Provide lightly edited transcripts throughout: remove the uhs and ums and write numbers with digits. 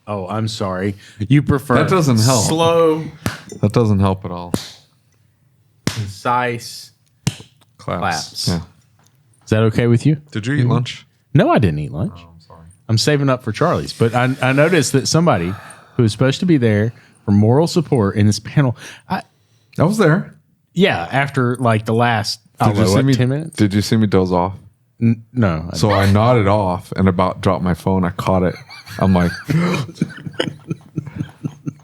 Oh, I'm sorry. You prefer That doesn't help. slow, That doesn't help at all. concise claps. Yeah. Is that okay with you? Did you eat lunch? No, I didn't eat lunch. Oh, I'm sorry. I'm saving up for Charlie's. But I noticed that somebody who was supposed to be there for moral support in this panel, I was there. after like the last, Did you see me? 10 minutes? Did you see me doze off? No. So I nodded off and about dropped my phone. I caught it. I'm like,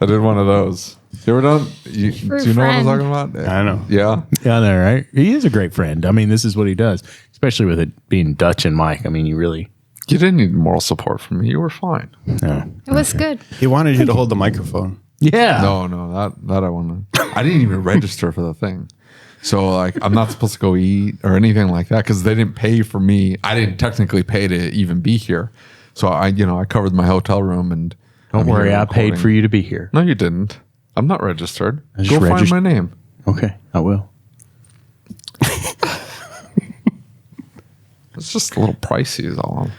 I did one of those. You ever done? Do you know what I'm talking about? I know. Yeah. Yeah, I know, right? He is a great friend. I mean, this is what he does, especially with it being Dutch and Mike. I mean, you didn't need moral support from me. You were fine. No. It was good. He wanted you to hold the microphone. Yeah. No, that I want to. I didn't even register for the thing. So, like, I'm not supposed to go eat or anything like that because they didn't pay for me. I didn't technically pay to even be here. So, I covered my hotel room and. Don't worry, I paid for you to be here. No, you didn't. I'm not registered. just Go find my name. Okay, I will. It's just a little pricey is all.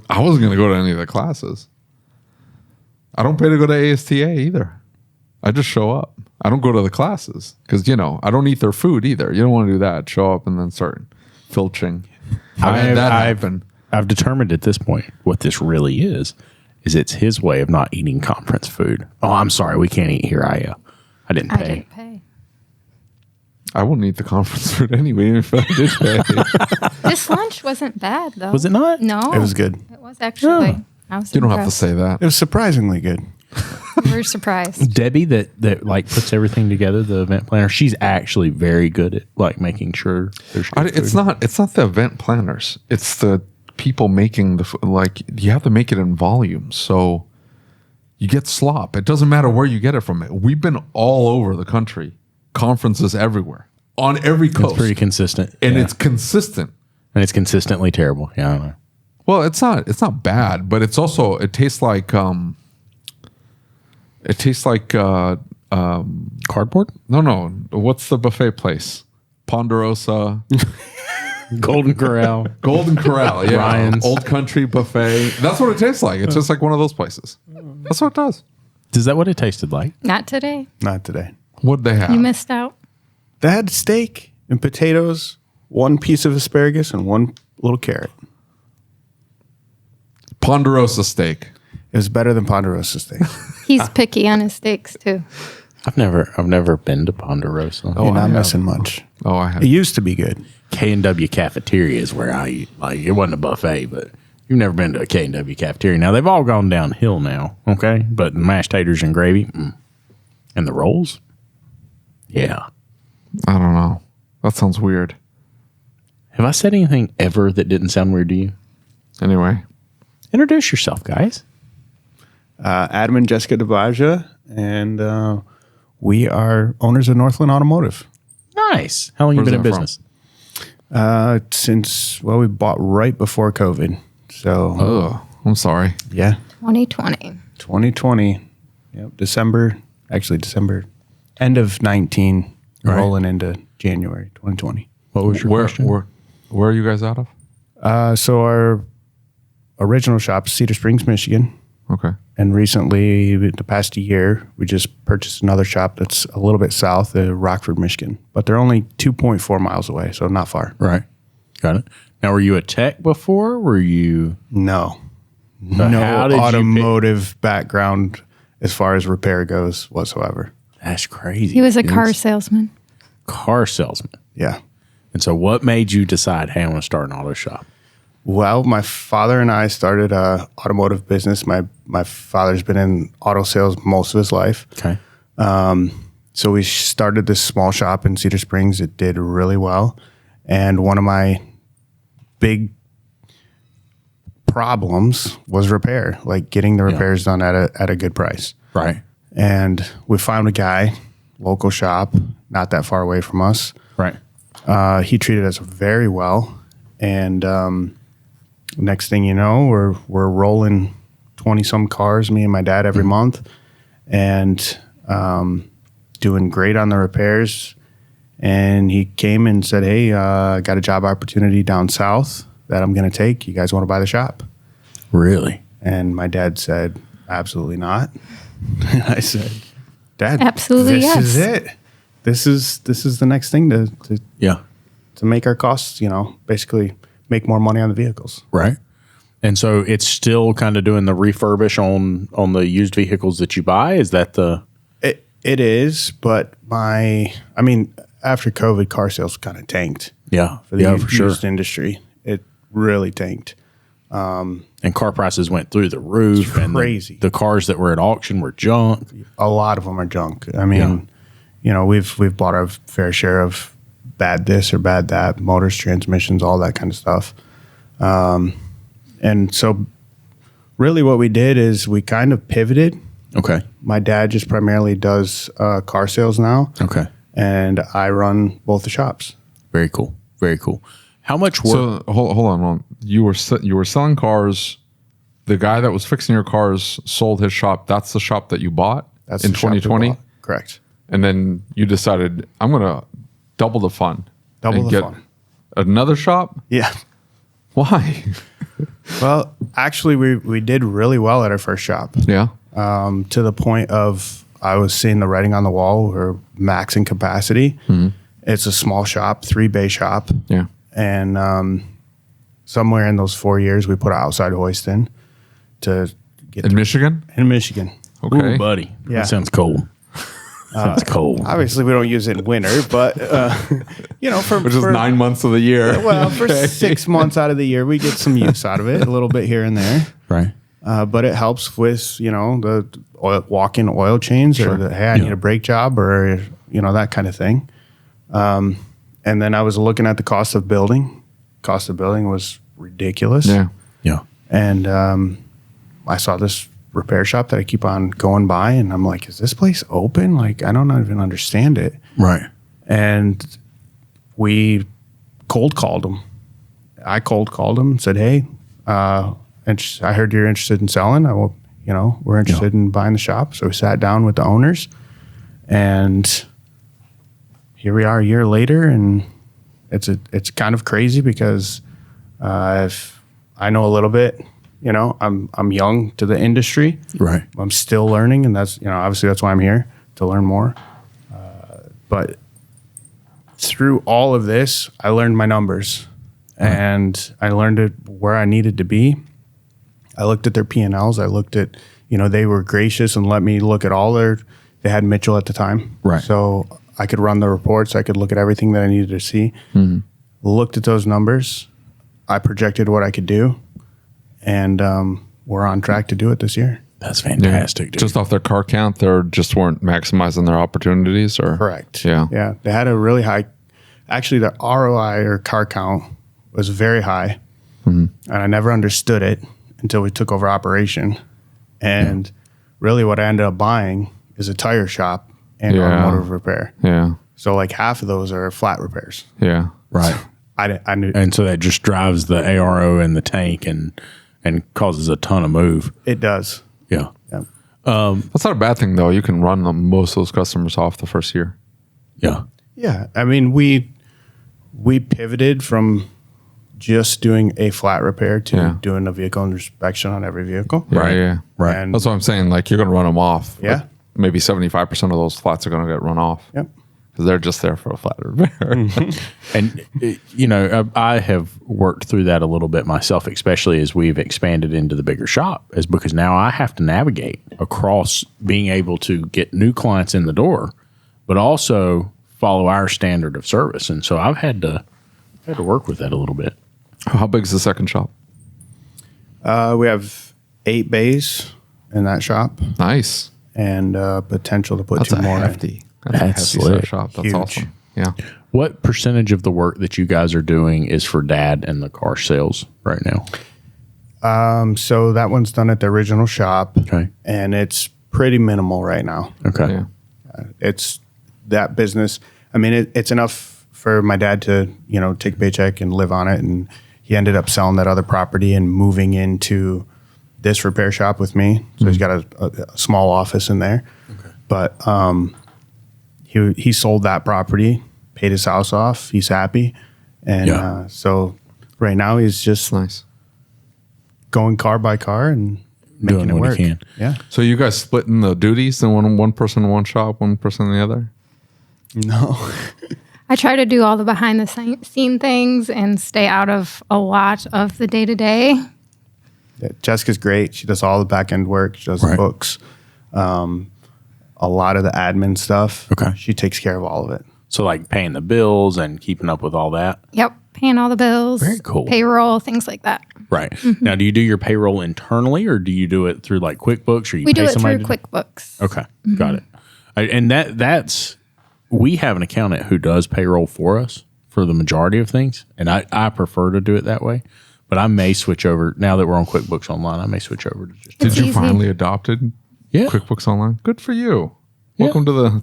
I wasn't going to go to any of the classes. I don't pay to go to ASTA either. I just show up. I don't go to the classes because, I don't eat their food either. You don't want to do that. Show up and then start filching. I've determined at this point what this really is it's his way of not eating conference food. Oh, I'm sorry. We can't eat here. I didn't pay. I didn't pay. I wouldn't eat the conference food anyway if I did pay. This lunch wasn't bad, though. Was it not? No. It was good. It was actually. I was You don't have to impressed. say that. It was surprisingly good. We were surprised. Debbie that like puts everything together, the event planner, she's actually very good at like making sure there's good It's food. not the event planners. It's the people making you have to make it in volume. So you get slop. It doesn't matter where you get it from. We've been all over the country, conferences everywhere, on every coast. It's pretty consistent. And yeah. it's consistent. And it's consistently terrible. Yeah, I don't know. Well, it's not bad, but it's also, it tastes like Cardboard? no, what's the buffet place? Ponderosa. Golden Corral. Golden Corral, yeah. Ryan's. Old Country Buffet. That's what it tastes like. It's just like one of those places. That's what it does. Is that what it tasted like? Not today. Not today. What'd they have? You missed out. They had steak and potatoes, one piece of asparagus, and one little carrot. Ponderosa steak. It was better than Ponderosa steak. He's picky on his steaks, too. I've never been to Ponderosa. You're not missing much. Oh, I have. It used to be good. K&W cafeteria is where I eat. Like, it wasn't a buffet, but you've never been to a K&W cafeteria. Now, they've all gone downhill now, okay? But mashed taters and gravy, and the rolls, yeah. I don't know. That sounds weird. Have I said anything ever that didn't sound weird to you? Anyway. Introduce yourself, guys. Adam and Jessica Debaja, and we are owners of Northland Automotive. Nice. How long Where's you been in that from? business? Since we bought right before COVID. So, Oh, I'm sorry. yeah, 2020. 2020. Yep, December, end of 19, Right. rolling into January 2020. What was your question? Where are you guys out of? So our original shop is Cedar Springs, Michigan. Okay. And recently, the past year, we just purchased another shop that's a little bit south of Rockford, Michigan. But they're only 2.4 miles away, so not far. Right. Got it. Now, were you a tech before? Were you? No. So No how did you automotive background as far as repair goes whatsoever. That's crazy. He was a dude. car salesman. Car salesman. Yeah. And so what made you decide, hey, I want to start an auto shop? Well, my father and I started a automotive business. My father's been in auto sales most of his life. Okay. So we started this small shop in Cedar Springs. It did really well. And one of my big problems was repair, like getting the repairs done at a good price. Right. And we found a guy, local shop, not that far away from us. Right. He treated us very well. And next thing you know, we're rolling 20-some cars, me and my dad, every month, and doing great on the repairs. And he came and said, hey, I got a job opportunity down south that I'm going to take. You guys want to buy the shop? Really? And my dad said, absolutely not. And I said, Dad, Absolutely, this yes. is it. This is the next thing to Yeah. make our costs, basically make more money on the vehicles. Right. And so it's still kind of doing the refurbish on the used vehicles that you buy. Is that the? It is, but after COVID, car sales kind of tanked. Yeah. For the yeah, for sure. used industry, it really tanked. And car prices went through the roof. It's and crazy. The cars that were at auction were junk. A lot of them are junk. We've bought our fair share of bad this or bad that, motors, transmissions, all that kind of stuff. And so really what we did is we kind of pivoted. Okay. My dad just primarily does car sales now. Okay. And I run both the shops. Very cool. Very cool. How much work? So hold on. You were selling cars. The guy that was fixing your cars sold his shop. That's the shop that you bought That's in the shop we 2020. bought. Correct. And then you decided I'm going to double the fun. Double and the fun. Another shop? Yeah. Why? Well, actually, we did really well at our first shop. Yeah. To the point of I was seeing the writing on the wall. We're maxing capacity. Mm-hmm. It's a small shop, 3-bay shop. Yeah. And somewhere in those 4 years, we put an outside hoist in to get In Michigan? in Michigan. Okay. Ooh, buddy. Yeah. That sounds cold. Sounds cold. Obviously, we don't use it in winter, but Which is 9 months of the year. Well, for 6 months out of the year, we get some use out of it, a little bit here and there. Right. But it helps with the walk-in oil change or I need a brake job or that kind of thing. And then I was looking at the cost of building. Cost of building was ridiculous. Yeah. Yeah. And I saw this repair shop that I keep on going by, and I'm like, is this place open? Like, I don't even understand it. Right. And we cold called them. I cold called them and said, hey, and I heard you're interested in selling. We're interested in buying the shop. So we sat down with the owners, and here we are a year later, and it's kind of crazy because if I know a little bit, I'm young to the industry. Right. I'm still learning, and that's obviously that's why I'm here to learn more. But through all of this, I learned my numbers, and I learned it where I needed to be. I looked at their P&Ls. I looked at, they were gracious and let me look at they had Mitchell at the time. Right. So I could run the reports. I could look at everything that I needed to see. Mm-hmm. Looked at those numbers. I projected what I could do, and we're on track to do it this year. That's fantastic, dude. Just off their car count, they just weren't maximizing their opportunities, or Correct. Yeah. Yeah. They had a really high, actually the ROI or car count was very high. Mm-hmm. And I never understood it until we took over operation. And really what I ended up buying is a tire shop and automotive repair. Yeah. So like half of those are flat repairs. Yeah. Right. I knew And so that just drives the ARO and the tank and causes a ton of move. it does. Yeah. Yeah. That's not a bad thing, though. You can run most of those customers off the first year. Yeah. Yeah. I mean, we pivoted from just doing a flat repair to doing a vehicle inspection on every vehicle. Yeah, Right. Yeah. Right. And That's what I'm saying. Like, you're going to run them off. Yeah. Like, maybe 75% of those flats are going to get run off. Yep. Because they're just there for a flat repair. And, I have worked through that a little bit myself, especially as we've expanded into the bigger shop, is because now I have to navigate across being able to get new clients in the door, but also follow our standard of service. And so I've had to work with that a little bit. How big is the second shop? We have 8 bays in that shop Nice. and potential to put That's 2 a more. hefty. That's a hefty slick. size shop. That's Huge. awesome. Yeah. What percentage of the work that you guys are doing is for Dad and the car sales right now? So that one's done at the original shop. Okay. And it's pretty minimal right now. Okay. Yeah. It's that business. I mean, it's enough for my dad to, take a paycheck and live on it. And he ended up selling that other property and moving into this repair shop with me. So he's got a small office in there. Okay. But he sold that property, paid his house off. He's happy. And so right now he's just Nice. going car by car and Doing making it what he work. can. Yeah. So you guys splitting the duties? And one person in one shop, one person in the other? No. I try to do all the behind the scene things and stay out of a lot of the day to day. Yeah, Jessica's great. She does all the back end work. She does the Right. books, a lot of the admin stuff. Okay. She takes care of all of it. So like paying the bills and keeping up with all that. Yep, paying all the bills, Very cool. payroll, things like that. Right. Now, do you do your payroll internally or do you do it through like QuickBooks or you We pay do it somebody through to- QuickBooks. Okay. Got it. And that's we have an accountant who does payroll for us for the majority of things. And I prefer to do it that way. But I may switch over now that we're on QuickBooks Online. I may switch over to just It's Did you easy. finally adopted Yeah. QuickBooks Online? Good for you. Yeah. Welcome to the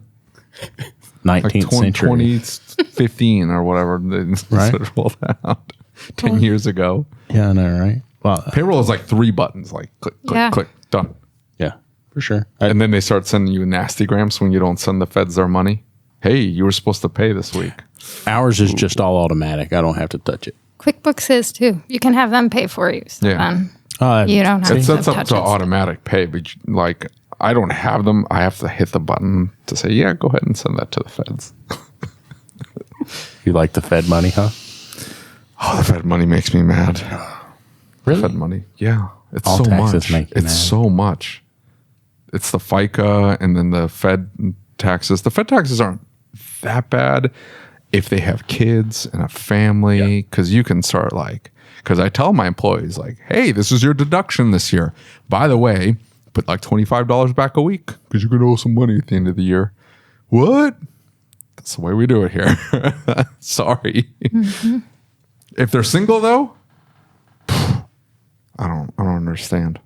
19th century. 2015 or whatever they Right. sort of rolled out 10 years ago. Yeah, I know, right? Well, Payroll is like 3 buttons, like click, click, Yeah. click, done. yeah, for sure. And then they start sending you nasty grams when you don't send the feds their money. Hey, you were supposed to pay this week. Ours is just all automatic. I don't have to touch it. QuickBooks is too. You can have them pay for you. So Yeah. then you don't have It to sets up touch to it. automatic pay, but like I don't have them. I have to hit the button to say, yeah, go ahead and send that to the feds. You like the Fed money, huh? Oh, the Fed money makes me mad. Really? Fed money. Yeah. It's All so taxes much. make you It's mad. so much. It's the FICA and then the Fed taxes. The Fed taxes aren't that bad if they have kids and a family, because you can start like, because I tell my employees like, hey, this is your deduction this year. By the way, put like $25 back a week because you're going to owe some money at the end of the year. What? That's the way we do it here. Sorry. If they're single though, I don't understand.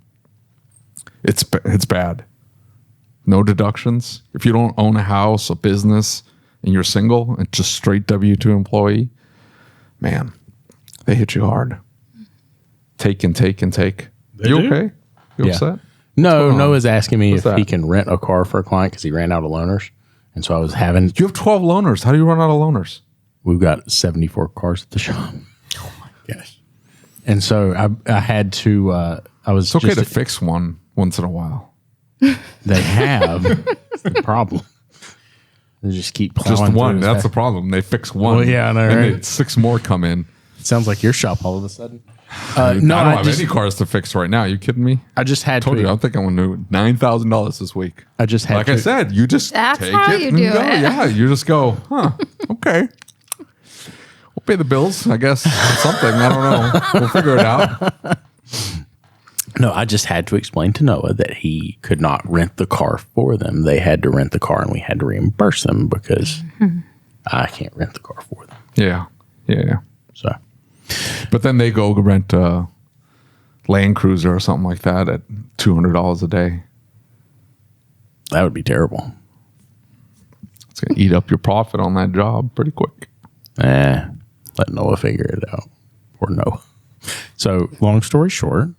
It's bad. No deductions. If you don't own a house, a business, and you're single and just straight W-2 employee, man, they hit you hard. Take and take and take. You do? okay? You Yeah. upset? No, going on? Noah's asking me What's if he that? can rent a car for a client because he ran out of loaners. And so I was having, You have 12 loaners. How do you run out of loaners? we've got 74 cars at the shop. Yes. And so I had to, I was It's okay just, to fix one once in a while. they have it's the problem. They just keep plowing Just through one. as That's the fast. problem. They fix one. Well, yeah, I know, and right? then 6 more come in. Sounds like your shop all of a sudden. No, I don't I have just, any cars to fix right now. You kidding me? I just had Told you, to. I think I'm going to do $9,000 this week. I just had Like to. I said, you just That's take how it you and do go. it. Yeah, you just go, huh, okay. We'll pay the bills, I guess. Something. I don't know. We'll figure it out. No, I just had to explain to Noah that he could not rent the car for them. They had to rent the car and we had to reimburse them because I can't rent the car for them. Yeah. Yeah. So, But then they go rent a Land Cruiser or something like that at $200 a day. that would be terrible. It's going to eat up your profit on that job pretty quick. Let Noah figure it out. Poor Noah. So, long story short,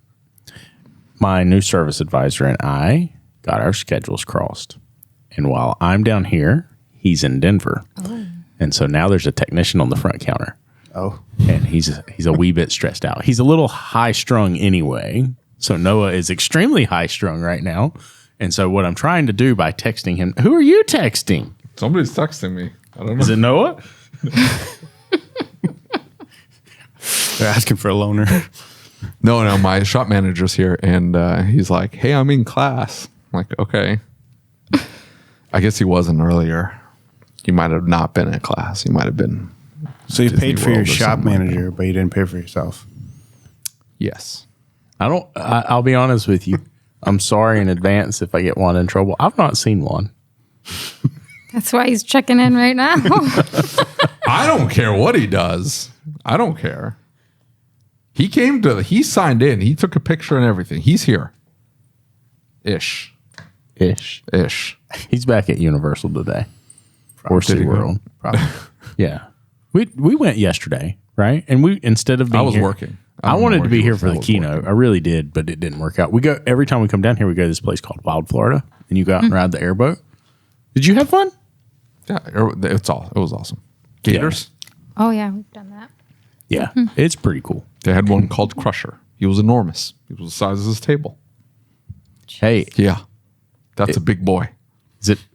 my new service advisor and I got our schedules crossed. And while I'm down here, he's in Denver. And so now there's a technician on the front counter. Oh. And he's a wee bit stressed out. He's a little high strung anyway. So Noah is extremely high strung right now. And so what I'm trying to do by texting him, who are you texting? Somebody's texting me. I don't know. Is it Noah? They're asking for a loaner. No, my shop manager's here, and he's like, hey, I'm in class. I'm like, okay. I guess he wasn't earlier. He might have not been in class. He might have been. So you Disney paid for your World or shop something like manager, but you didn't pay for yourself. Yes. I'll be honest with you. I'm sorry in advance if I get one in trouble. I've not seen one. That's why he's checking in right now. I don't care what he does. I don't care. He signed in. He took a picture and everything. He's here. Ish. He's back at Universal today. Or Did he go? SeaWorld. Probably. Yeah. We went yesterday, right? And we instead of being I was here- working. I don't know wanted where to be he here was. for I the was keynote. working. I really did, but it didn't work out. We go every time we come down here, we go to this place called Wild Florida, and you go out and ride the airboat. Did you have fun? Yeah, it was awesome. Gators. Oh yeah, we've done that. Yeah, it's pretty cool. They had one called Crusher. He was enormous. He was the size of this table. Hey, Yeah. That's a big boy.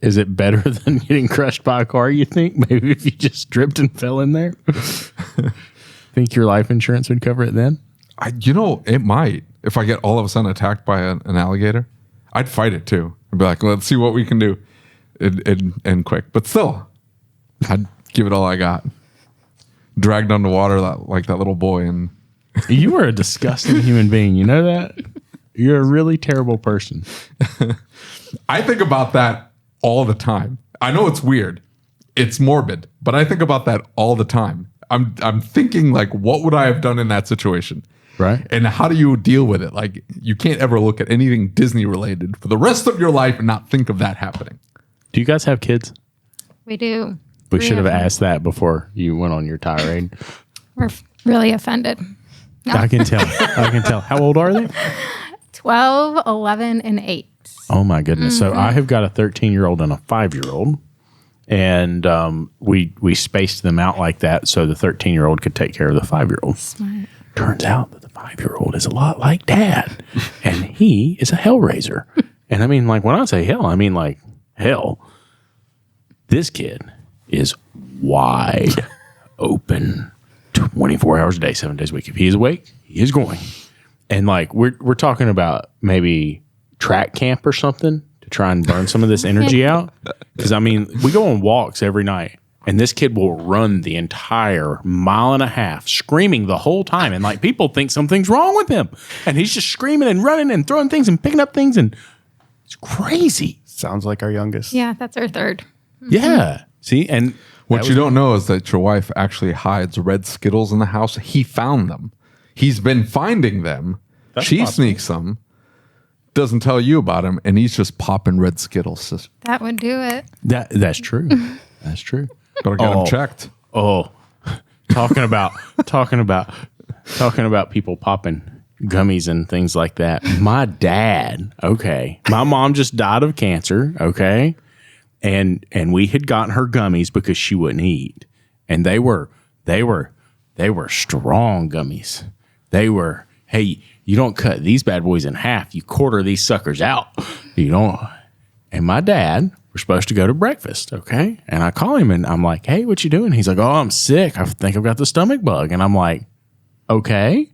is it better than getting crushed by a car, you think? Maybe if you just tripped and fell in there? Think your life insurance would cover it then? It might. If I get all of a sudden attacked by an alligator, I'd fight it too. I'd be like, let's see what we can do. And quick. But still, I'd give it all I got. Dragged underwater like that little boy. And You are a disgusting human being. You know that? You're a really terrible person. I think about that all the time. I know it's weird. It's morbid, but I think about that all the time. I'm thinking like, what would I have done in that situation? Right. And how do you deal with it? Like, you can't ever look at anything Disney related for the rest of your life and not think of that happening. Do you guys have kids? We do. We 3 should have of them. asked that before you went on your tirade. We're really offended. No. I can tell. I can tell. How old are they? 12, 11, and 8. Oh my goodness! So I have got a 13-year-old and a 5-year-old, and we spaced them out like that so the 13-year-old could take care of the 5-year-old. Smart. Turns out that the 5-year-old is a lot like Dad, and he is a hellraiser. And I mean, like when I say hell, I mean like hell. This kid is wide open, 24 hours a day, 7 days a week. If he is awake, he is going. And like we're talking about maybe track camp or something to try and burn some of this energy out. Because I mean, we go on walks every night, and this kid will run the entire 1.5 miles, screaming the whole time. And like people think something's wrong with him, and he's just screaming and running and throwing things and picking up things, and it's crazy. Sounds like our youngest. Yeah, that's our third. Yeah. See, and What you don't know is that your wife actually hides red Skittles in the house. He found them. He's been finding them. She possible. sneaks them, doesn't tell you about them, and he's just popping red Skittles. That would do it. that's true. That's true. Better get them checked. Oh, talking about people popping gummies and things like that. My dad, okay. My mom just died of cancer, okay? And we had gotten her gummies because she wouldn't eat. And they were strong gummies. They were, hey, you don't cut these bad boys in half. You quarter these suckers out. You don't. And my dad, we're supposed to go to breakfast, okay? And I call him and I'm like, hey, what you doing? He's like, oh, I'm sick. I think I've got the stomach bug. And I'm like, okay.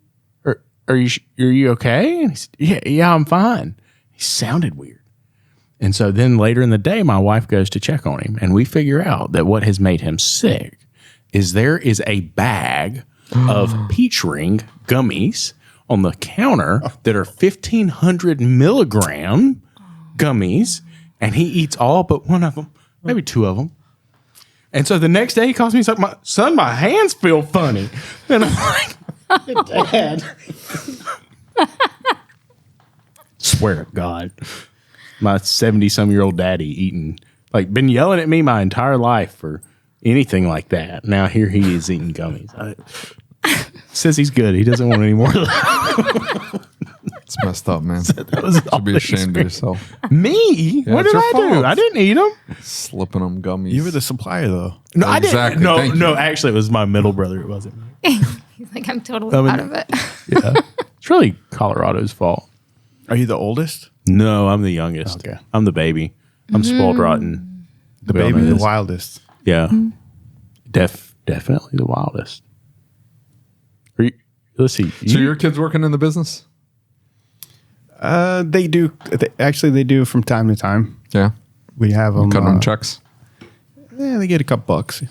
Are you okay? And he said, yeah, I'm fine. He sounded weird. And so then later in the day, my wife goes to check on him, and we figure out that what has made him sick is there is a bag of peach ring gummies on the counter that are 1,500 milligram gummies, and he eats all but one of them, maybe 2 of them. And so the next day he calls me, he's like, my hands feel funny. And I'm like, Dad. Swear to God. My 70-some-year-old daddy eating, like, been yelling at me my entire life for anything like that. Now here he is eating gummies. Says he's good. He doesn't want any more of that. It's messed up, man. That was Should be ashamed of yourself. Me? Yeah, What it's did your I do? fault. I didn't eat them. Slipping them gummies. You were the supplier, though. No, I Exactly. didn't. Thank No, you. actually, it was my middle brother. It wasn't me. He's like, I'm totally out of it. Yeah. It's really Colorado's fault. Are you the oldest? No, I'm the youngest. Okay. I'm the baby. I'm spoiled rotten. The We all baby, know the this. wildest. Yeah. Definitely the wildest. Let's see. So your kids working in the business? They do. They do from time to time. Yeah. We have them. Cutting them checks. Yeah, they get a couple bucks.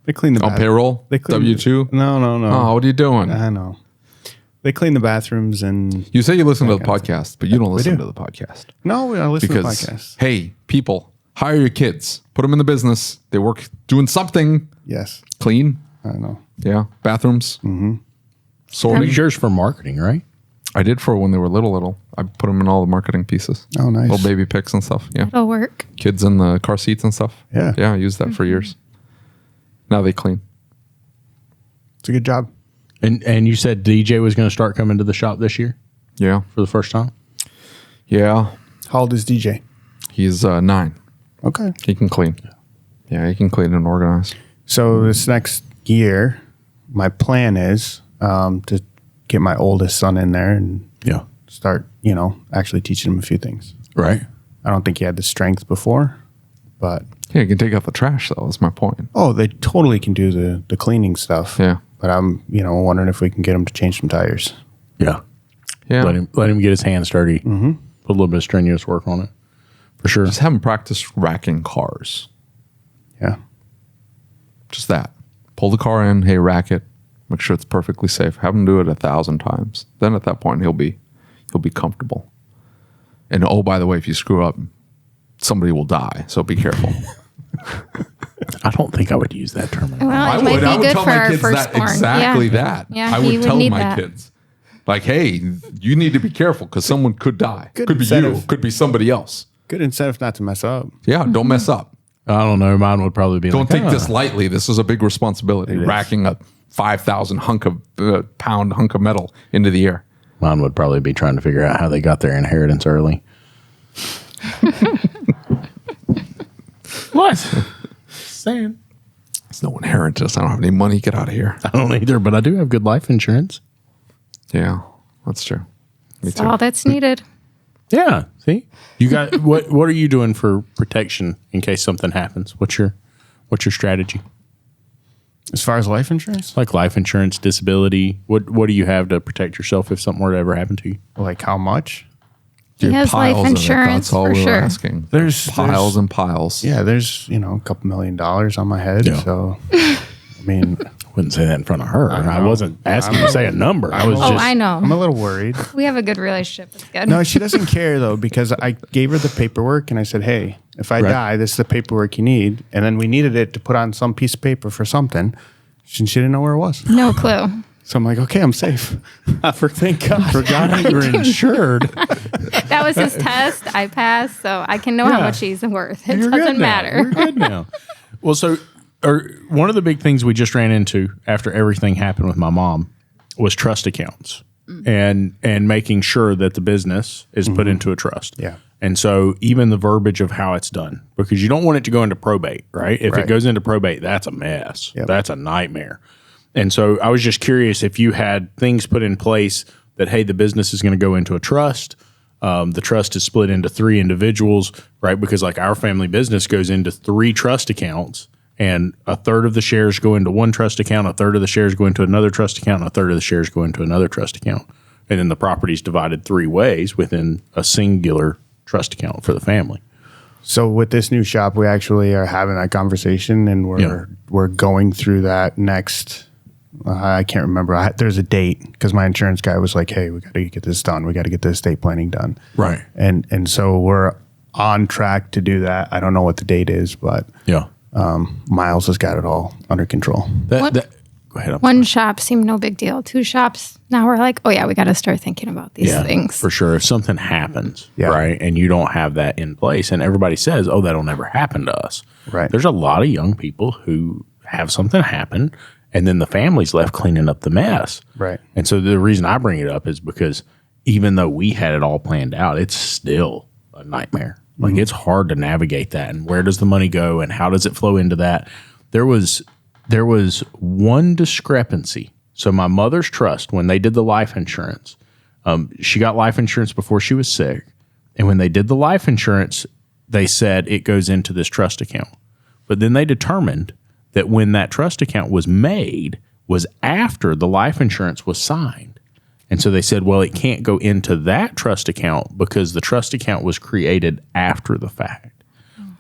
They clean the On bath- payroll? They clean W-2? No. Oh, what are you doing? I know. They clean the bathrooms and You say you listen to the kind of podcast, but you don't listen do. to the podcast. no, we don't listen Because, to podcasts. hey, people, hire your kids. Put them in the business. They work doing something. Yes, Clean. I know. Yeah. Bathrooms. Mm-hmm. Sorting. Yours for marketing, right? I did for when they were little. I put them in all the marketing pieces. Oh, nice. Little baby pics and stuff. Yeah. It'll work. Kids in the car seats and stuff. Yeah. Yeah. I used that for years. Now they clean. It's a good job. And you said DJ was going to start coming to the shop this year Yeah. for the first time? Yeah. How old is DJ? He's 9. Okay. He can clean. Yeah. He can clean and organize. So this next year, my plan is to get my oldest son in there and start, actually teaching him a few things. Right. I don't think he had the strength before, but Yeah, you can take out the trash, though. That's my point. oh, they totally can do the cleaning stuff. Yeah. But I'm, wondering if we can get him to change some tires. Yeah. Yeah. Let him get his hands dirty. Mm-hmm. Put a little bit of strenuous work on it. For sure. Just have him practice racking cars. Yeah. Just that. Pull the car in. Hey, rack it. Make sure it's perfectly safe. Have him do it 1,000 times. Then at that point, he'll be comfortable. And oh, by the way, if you screw up, somebody will die. So be careful. I don't think I would use that term. Well, it might be good for our kids firstborn. exactly Yeah. that. Yeah, I he would tell need my that. kids, like, hey, you need to be careful because someone could die. Good Could be you. incentive. Could be somebody else. Good incentive not to mess up. Yeah, don't mess up. I don't know. Mine would probably be Don't like, take this lightly. This is a big responsibility. is. Racking a 5,000 pound hunk of metal into the air. Mine would probably be trying to figure out how they got their inheritance early. What? Saying. It's no inheritance. I don't have any money. Get out of here. I don't either, but I do have good life insurance. Yeah, that's true. Me That's all that's needed. Yeah. See, you got what are you doing for protection in case something happens? What's your strategy? As far as life insurance, Like life insurance, disability. What do you have to protect yourself if something were to ever happen to you? like how much? He has life Piles of it. insurance That's all for we were sure. asking. There's Piles and piles. Yeah, there's, a couple $1 million on my head. Yeah. So, I mean, Wouldn't say that in front of her. I know. wasn't asking you to say a number. I was Oh, just. I know. I'm a little worried. We have a good relationship. It's good. No, she doesn't care though, because I gave her the paperwork and I said, hey, if I Right. die, this is the paperwork you need. And then we needed it to put on some piece of paper for something. She didn't know where it was. No clue. So I'm like, okay, I'm safe. Thank God. Forgot you were insured. That was his test. I passed, so I can know how Yeah. much he's worth. It You're doesn't good now. matter. You're good now. Well, so one of the big things we just ran into after everything happened with my mom was trust accounts and making sure that the business is put into a trust. Yeah. And so even the verbiage of how it's done, because you don't want it to go into probate, right? If Right. it goes into probate, that's a mess. Yep. That's a nightmare. And so I was just curious if you had things put in place that, hey, the business is going to go into a trust. The trust is split into 3 individuals, right? Because like our family business goes into 3 trust accounts, and a third of the shares go into one trust account, a third of the shares go into another trust account, and a third of the shares go into another trust account. And then the property is divided 3 ways within a singular trust account for the family. So with this new shop, we actually are having that conversation, and we're going through that next. I can't remember. There's a date because my insurance guy was like, "Hey, we got to get this done. We got to get the estate planning done." Right. And so we're on track to do that. I don't know what the date is, but Yeah. Miles has got it all under control. What? Go ahead. I'm One shop seemed no big deal. 2 shops, now we're like, oh yeah, we got to start thinking about these things. For sure. If something happens, Yeah. right, and you don't have that in place, and everybody says, oh, that'll never happen to us. Right. There's a lot of young people who have something happen, and then the family's left cleaning up the mess. Right. And so the reason I bring it up is because even though we had it all planned out, it's still a nightmare. Like it's hard to navigate that. And where does the money go and how does it flow into that? There was one discrepancy. So my mother's trust, when they did the life insurance, she got life insurance before she was sick. And when they did the life insurance, they said it goes into this trust account. But then they determined that when that trust account was made was after the life insurance was signed. And so they said, well, it can't go into that trust account because the trust account was created after the fact.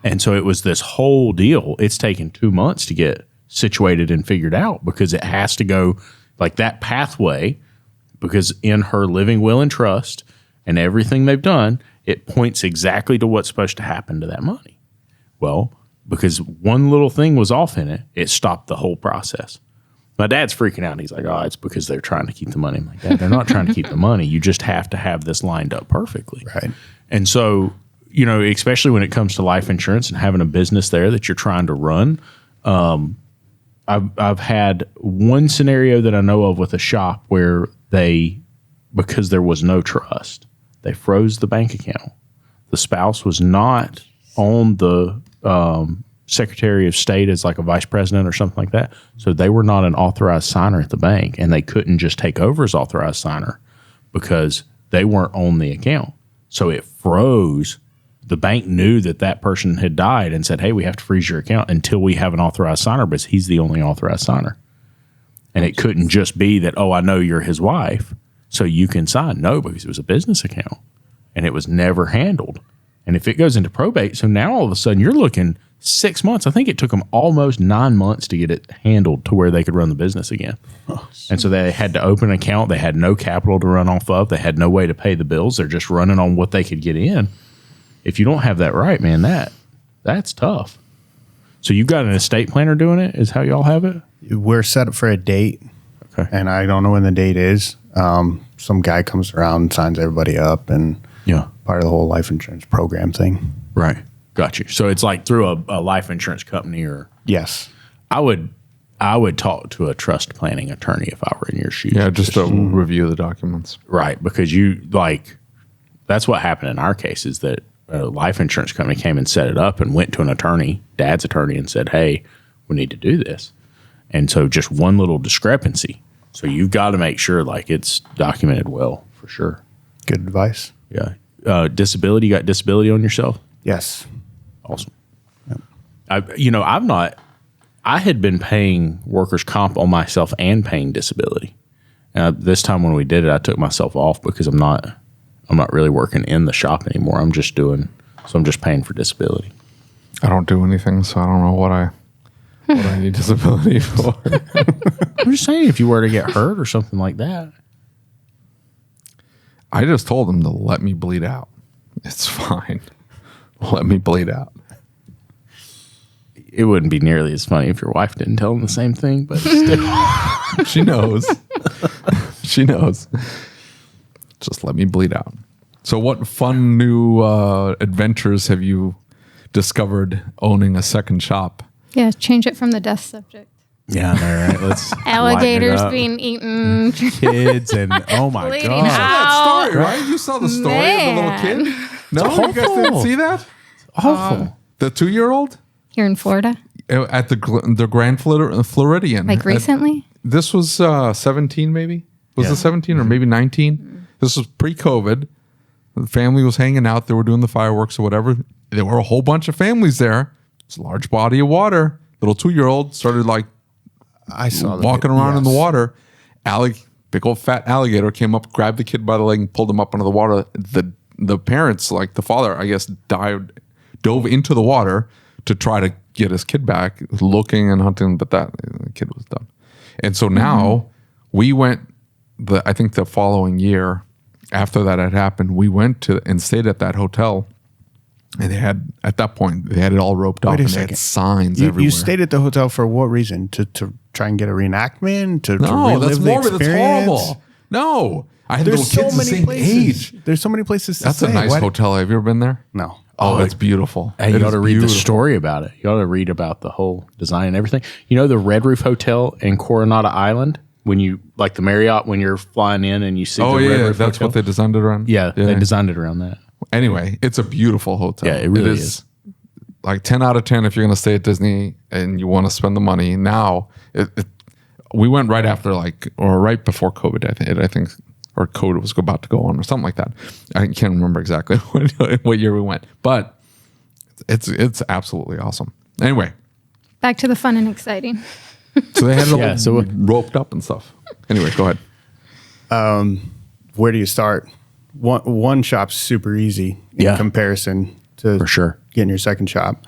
And so it was this whole deal. It's taken 2 months to get situated and figured out because it has to go like that pathway, because in her living will and trust and everything they've done, it points exactly to what's supposed to happen to that money. Well, because one little thing was off in it, it stopped the whole process. My dad's freaking out. He's like, oh, it's because they're trying to keep the money. I'm like, Dad, they're not trying to keep the money. You just have to have this lined up perfectly. Right. And so, especially when it comes to life insurance and having a business there that you're trying to run, I've had one scenario that I know of with a shop where because there was no trust, they froze the bank account. The spouse was not on the Secretary of State as like a vice president or something like that. So they were not an authorized signer at the bank, and they couldn't just take over as authorized signer because they weren't on the account. So it froze. The bank knew that person had died and said, hey, we have to freeze your account until we have an authorized signer, but he's the only authorized signer. And it couldn't just be that, oh, I know you're his wife, so you can sign. No, because it was a business account, and it was never handled. And if it goes into probate, so now all of a sudden you're looking 6 months. I think it took them almost 9 months to get it handled to where they could run the business again. And so they had to open an account. They had no capital to run off of. They had no way to pay the bills. They're just running on what they could get in. If you don't have that right, man, that's tough. So you got an estate planner doing it? Is how y'all have it? We're set up for a date, Okay. and I don't know when the date is. Some guy comes around and signs everybody up, and Yeah. part of the whole life insurance program thing. Right. Got you. So it's like through a life insurance company, or Yes. I would talk to a trust planning attorney if I were in your shoes. Yeah, just to review the documents. Right, because that's what happened in our case, is that a life insurance company came and set it up and went to an attorney, dad's attorney, and said, hey, we need to do this. And so just one little discrepancy. So you've got to make sure it's documented well, for sure. Good advice. Yeah. Disability, you got disability on yourself? Yes. Awesome. Yep. I had been paying workers' comp on myself and paying disability. This time when we did it, I took myself off because I'm not really working in the shop anymore. I'm just paying for disability. I don't do anything, so I don't know what I need disability for. I'm just saying, if you were to get hurt or something like that. I just told them to let me bleed out. It's fine. Let me bleed out. It wouldn't be nearly as funny if your wife didn't tell them the same thing, but still. She knows. She knows. Just let me bleed out. So what fun new adventures have you discovered owning a second shop? Yeah, change it from the death subject. Yeah, all right. Let's Alligators lighten it up. being eaten. Kids and oh my Bleeding god, out. Story, right? You saw the story of the little kid? No, you guys awful. didn't see that? awful. The 2-year-old Here in Florida, at the Grand Floridian. like recently. This was 17 maybe? Was it 17 or maybe 19? This was pre-COVID. The family was hanging out. They were doing the fireworks or whatever. There were a whole bunch of families there. It's a large body of water. Little 2-year-old started I saw walking around in the water. Big old fat alligator came up, grabbed the kid by the leg, and pulled him up into the water. The parents, the father, I guess, dove into the water to try to get his kid back, looking and hunting, but the kid was done. And so now we went. I think the following year, after that had happened, we went to and stayed at that hotel. And they had, at that point, they had it all roped off, and they had signs everywhere. You stayed at the hotel for what reason? To try and get a reenactment? To No, relive that's the morbid. That's experience? horrible. No. I had There's little so kids the many same places. age. There's so many places to That's stay. a nice hotel. Have you ever been there? No. Oh, it's beautiful. Hey, It you ought is to read the beautiful. story about it. You ought to read about the whole design and everything. You know the Red Roof Hotel in Coronado Island? When you, the Marriott, when you're flying in and you see Oh, the Red yeah. Roof That's Hotel? what they designed it around? Yeah, they designed it around that. Anyway, it's a beautiful hotel. Yeah, it really is. 10 out of 10 if you're going to stay at Disney and you want to spend the money. Now, we went right after, or right before COVID, I think, or COVID was about to go on or something like that. I can't remember exactly what year we went, but it's absolutely awesome. Anyway, Back to the fun and exciting. so they had it all Yeah, so- roped up and stuff. Anyway, go ahead. Where do you start? One shop's super easy in Yeah. comparison to For sure. getting your second shop.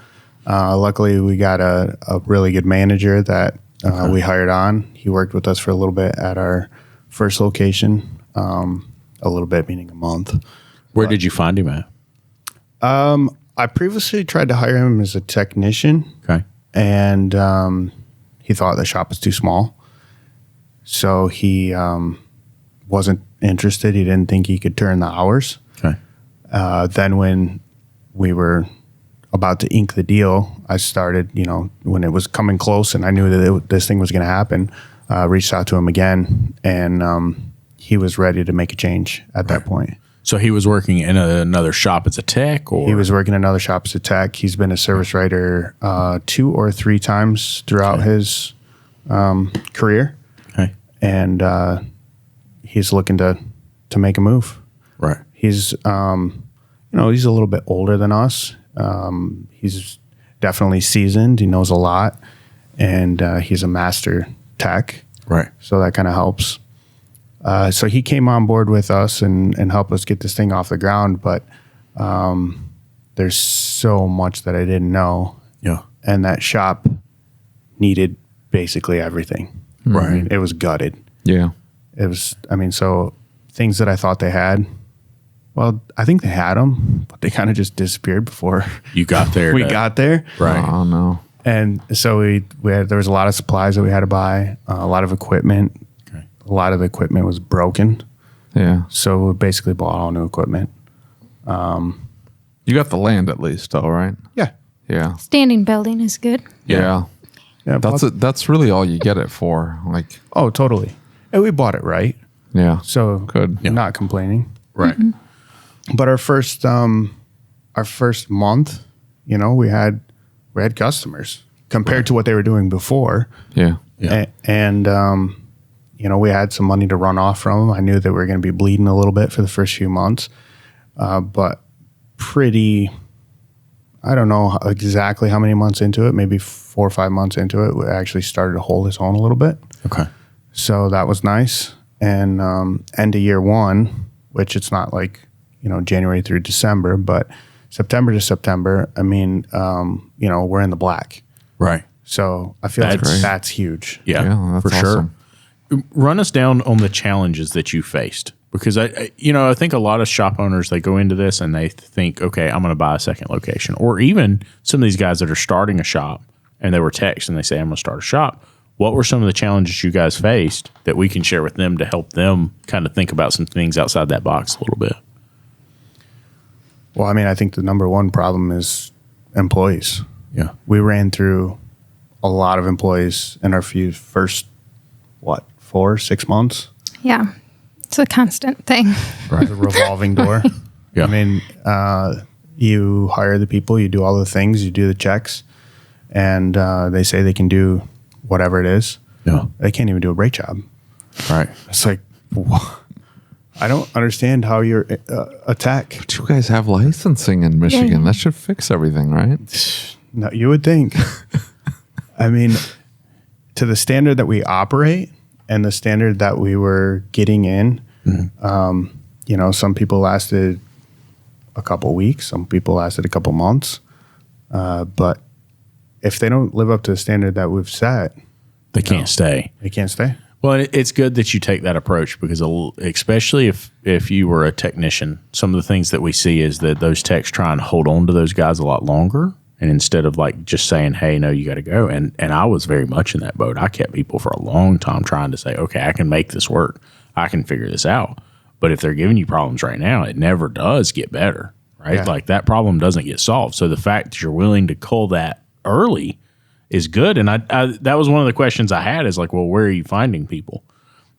Luckily, we got a really good manager that we hired on. He worked with us for a little bit at our first location. A little bit meaning a month. Where did you find him at? I previously tried to hire him as a technician, Okay. and he thought the shop was too small. So he wasn't interested. He didn't think he could turn the hours. Okay. Then when we were about to ink the deal, I started, when it was coming close and I knew that this thing was going to happen, reached out to him again, and he was ready to make a change at that point. So he was working in another shop as a tech, or He was working in another shop as a tech. He's been a service writer 2 or 3 times throughout his career, Okay. and he's looking to make a move. Right. He's he's a little bit older than us. He's definitely seasoned. He knows a lot, and he's a master tech. Right. So that kind of helps. So he came on board with us and helped us get this thing off the ground. But there's so much that I didn't know. Yeah. And that shop needed basically everything. Right. I mean, it was gutted. Yeah. It was, so things that I thought they had, well, I think they had them, but they kind of just disappeared before You got there. we got there. Right. Oh no. And so there was a lot of supplies that we had to buy, a lot of equipment. Okay. A lot of the equipment was broken. Yeah. So we basically bought all new equipment. You got the land at least, though, right? Yeah. Yeah. Standing building is good. Yeah. Yeah. That's really all you get it for. Like, Oh, totally. And we bought it right. yeah. So Good. not complaining. Right. But our first month, we had customers compared to what they were doing before. Yeah. Yeah. And we had some money to run off from them. I knew that we were going to be bleeding a little bit for the first few months. But I don't know exactly how many months into it, maybe 4 or 5 months into it, we actually started to hold his own a little bit. Okay. So that was nice. And end of year 1, which it's not like, January through December, but September to September, we're in the black. Right. So I feel That's like great. that's huge. Yeah. Yeah, that's for sure. awesome. Run us down on the challenges that you faced, because I think a lot of shop owners, they go into this and they think, okay, I'm going to buy a second location, or even some of these guys that are starting a shop and they were texts and they say, I'm going to start a shop. What were some of the challenges you guys faced that we can share with them to help them kind of think about some things outside that box a little bit? Well, I think the number one problem is employees. Yeah. We ran through a lot of employees in our first 4, 6 months. Yeah. It's a constant thing. Right. The revolving door. Yeah. You hire the people, you do all the things, you do the checks, and they say they can do whatever it is. Yeah. They can't even do a brake job. Right. It's like, I don't understand how you're a tech. But you guys have licensing in Michigan. Yeah. That should fix everything, right? No, you would think. To the standard that we operate and the standard that we were getting in, some people lasted a couple weeks, some people lasted a couple months. But if they don't live up to the standard that we've set, They can't stay. they can't stay. Well, it's good that you take that approach, because especially if you were a technician, some of the things that we see is that those techs try and hold on to those guys a lot longer. And instead of like just saying, hey, no, you got to go. And I was very much in that boat. I kept people for a long time trying to say, okay, I can make this work. I can figure this out. But if they're giving you problems right now, it never does get better, right? Yeah. Like that problem doesn't get solved. So the fact that you're willing to cull that early is good. And I that was one of the questions I had, is like, well, where are you finding people?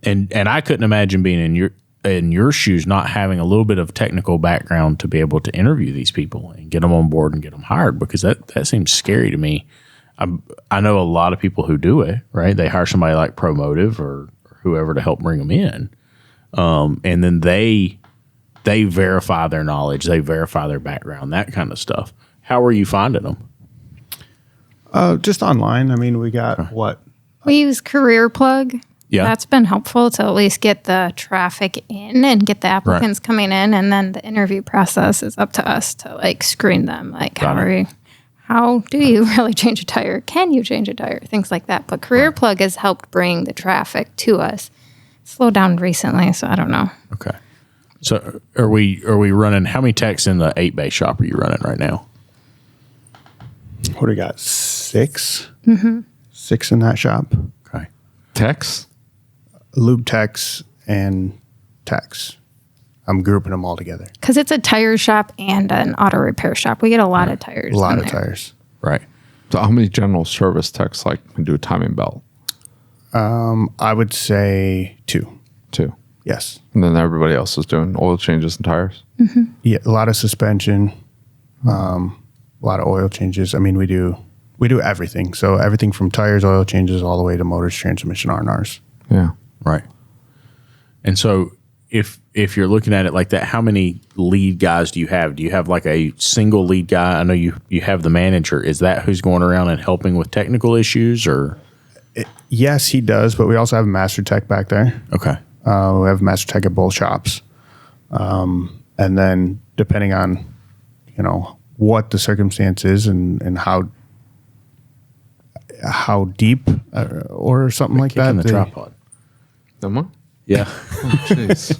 And I couldn't imagine being in your shoes, not having a little bit of technical background to be able to interview these people and get them on board and get them hired, because that seems scary to me. I know a lot of people who do it, right? They hire somebody like Automotive or whoever to help bring them in. And then they verify their knowledge, they verify their background, that kind of stuff. How are you finding them? Just online. We got We use Career Plug. Yeah. That's been helpful to at least get the traffic in and get the applicants coming in. And then the interview process is up to us to like screen them. Like, how do you really change a tire? Can you change a tire? Things like that. But Career Plug has helped bring the traffic to us. Slowed down recently, so I don't know. Okay. So are we running, how many techs in the 8-bay shop are you running right now? what do we got? 6? 6 in that shop. Okay. Techs? Lube techs and techs. I'm grouping them all together. Because it's a tire shop and an auto repair shop. We get a lot of tires. A lot in of there. tires. Right. So how many general service techs can do a timing belt? I would say 2. 2. Yes. And then everybody else is doing oil changes and tires. Yeah, a lot of suspension, a lot of oil changes. I mean, we do everything. So everything from tires, oil changes, all the way to motors, transmission, R&Rs. Yeah. Right. And so if you're looking at it like that, how many lead guys do you have? Do you have like a single lead guy? I know you have the manager. Is that who's going around and helping with technical issues or? Yes, he does, but we also have a master tech back there. Okay. We have a master tech at both shops. And then depending on, what the circumstance is and how deep or something like that. The tripod. Emma? Yeah. Oh, jeez.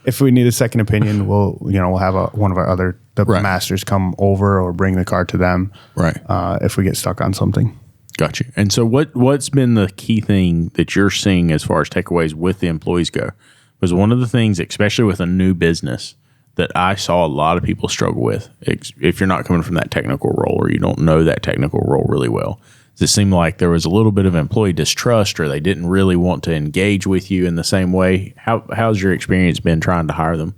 If we need a second opinion, we'll have one of our other masters come over or bring the car to them. Right. If we get stuck on something. Got you. And so what's been the key thing that you're seeing as far as takeaways with the employees go? Because one of the things, especially with a new business, that I saw a lot of people struggle with, if you're not coming from that technical role or you don't know that technical role really well, it seemed like there was a little bit of employee distrust or they didn't really want to engage with you in the same way. How's your experience been trying to hire them?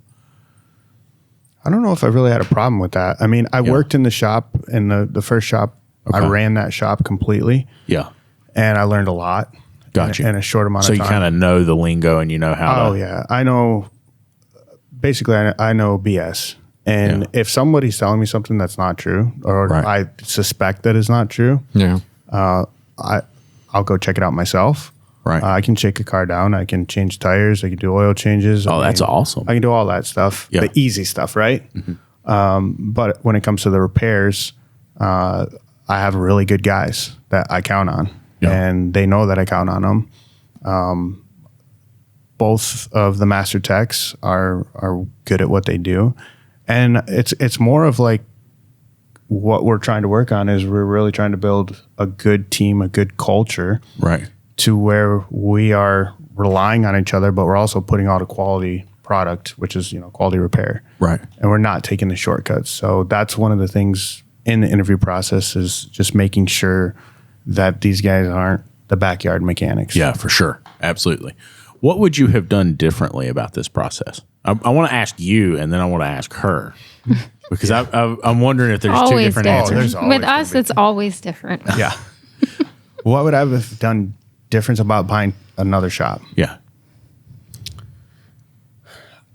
I don't know if I really had a problem with that. I mean, I worked in the shop, in the first shop. Okay. I ran that shop completely. Yeah. And I learned a lot. Gotcha. In a short amount of time. So you kind of know the lingo and you know how to. Oh, yeah. I know. Basically, I know BS. And if somebody's telling me something that's not true, or I suspect that is not true, I'll go check it out myself. Right. I can shake a car down. I can change tires. I can do oil changes. Oh, that's awesome. I can do all that stuff. Yeah. The easy stuff, right? Mm-hmm. But when it comes to the repairs, I have really good guys that I count on, and they know that I count on them. Both of the master techs are good at what they do, and it's more of like what we're trying to work on is we're really trying to build a good team, a good culture, right? To where we are relying on each other, but we're also putting out a quality product, which is quality repair, right? And we're not taking the shortcuts. So that's one of the things in the interview process is just making sure that these guys aren't the backyard mechanics. Yeah, for sure. Absolutely. What would you have done differently about this process? I want to ask you, and then I want to ask her, because I'm wondering if there's two different answers. With us, it's always different. Yeah. What would I have done different about buying another shop? Yeah.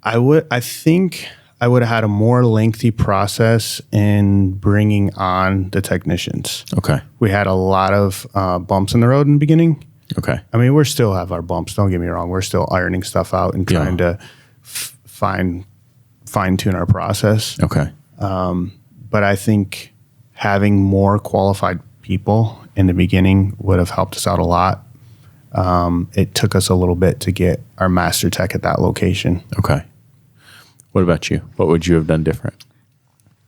I think I would have had a more lengthy process in bringing on the technicians. Okay. We had a lot of bumps in the road in the beginning. Okay. I mean, we still have our bumps. Don't get me wrong. We're still ironing stuff out and trying to fine tune our process. Okay. But I think having more qualified people in the beginning would have helped us out a lot. It took us a little bit to get our master tech at that location. Okay. What about you? What would you have done different?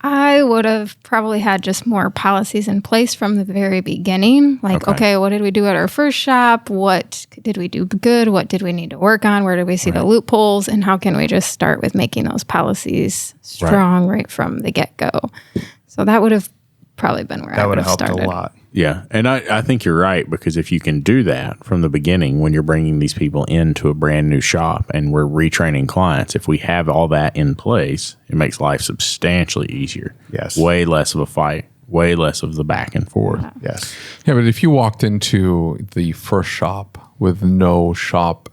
I would have probably had just more policies in place from the very beginning. Like, okay, what did we do at our first shop? What did we do good? What did we need to work on? Where did we see the loopholes? And how can we just start with making those policies strong right from the get-go? So that would have probably been where I would have started. That would have helped a lot. Yeah. And I think you're right, because if you can do that from the beginning, when you're bringing these people into a brand new shop and we're retraining clients, if we have all that in place, it makes life substantially easier. Yes. Way less of a fight, way less of the back and forth. Yeah. Yes. Yeah, but if you walked into the first shop with no shop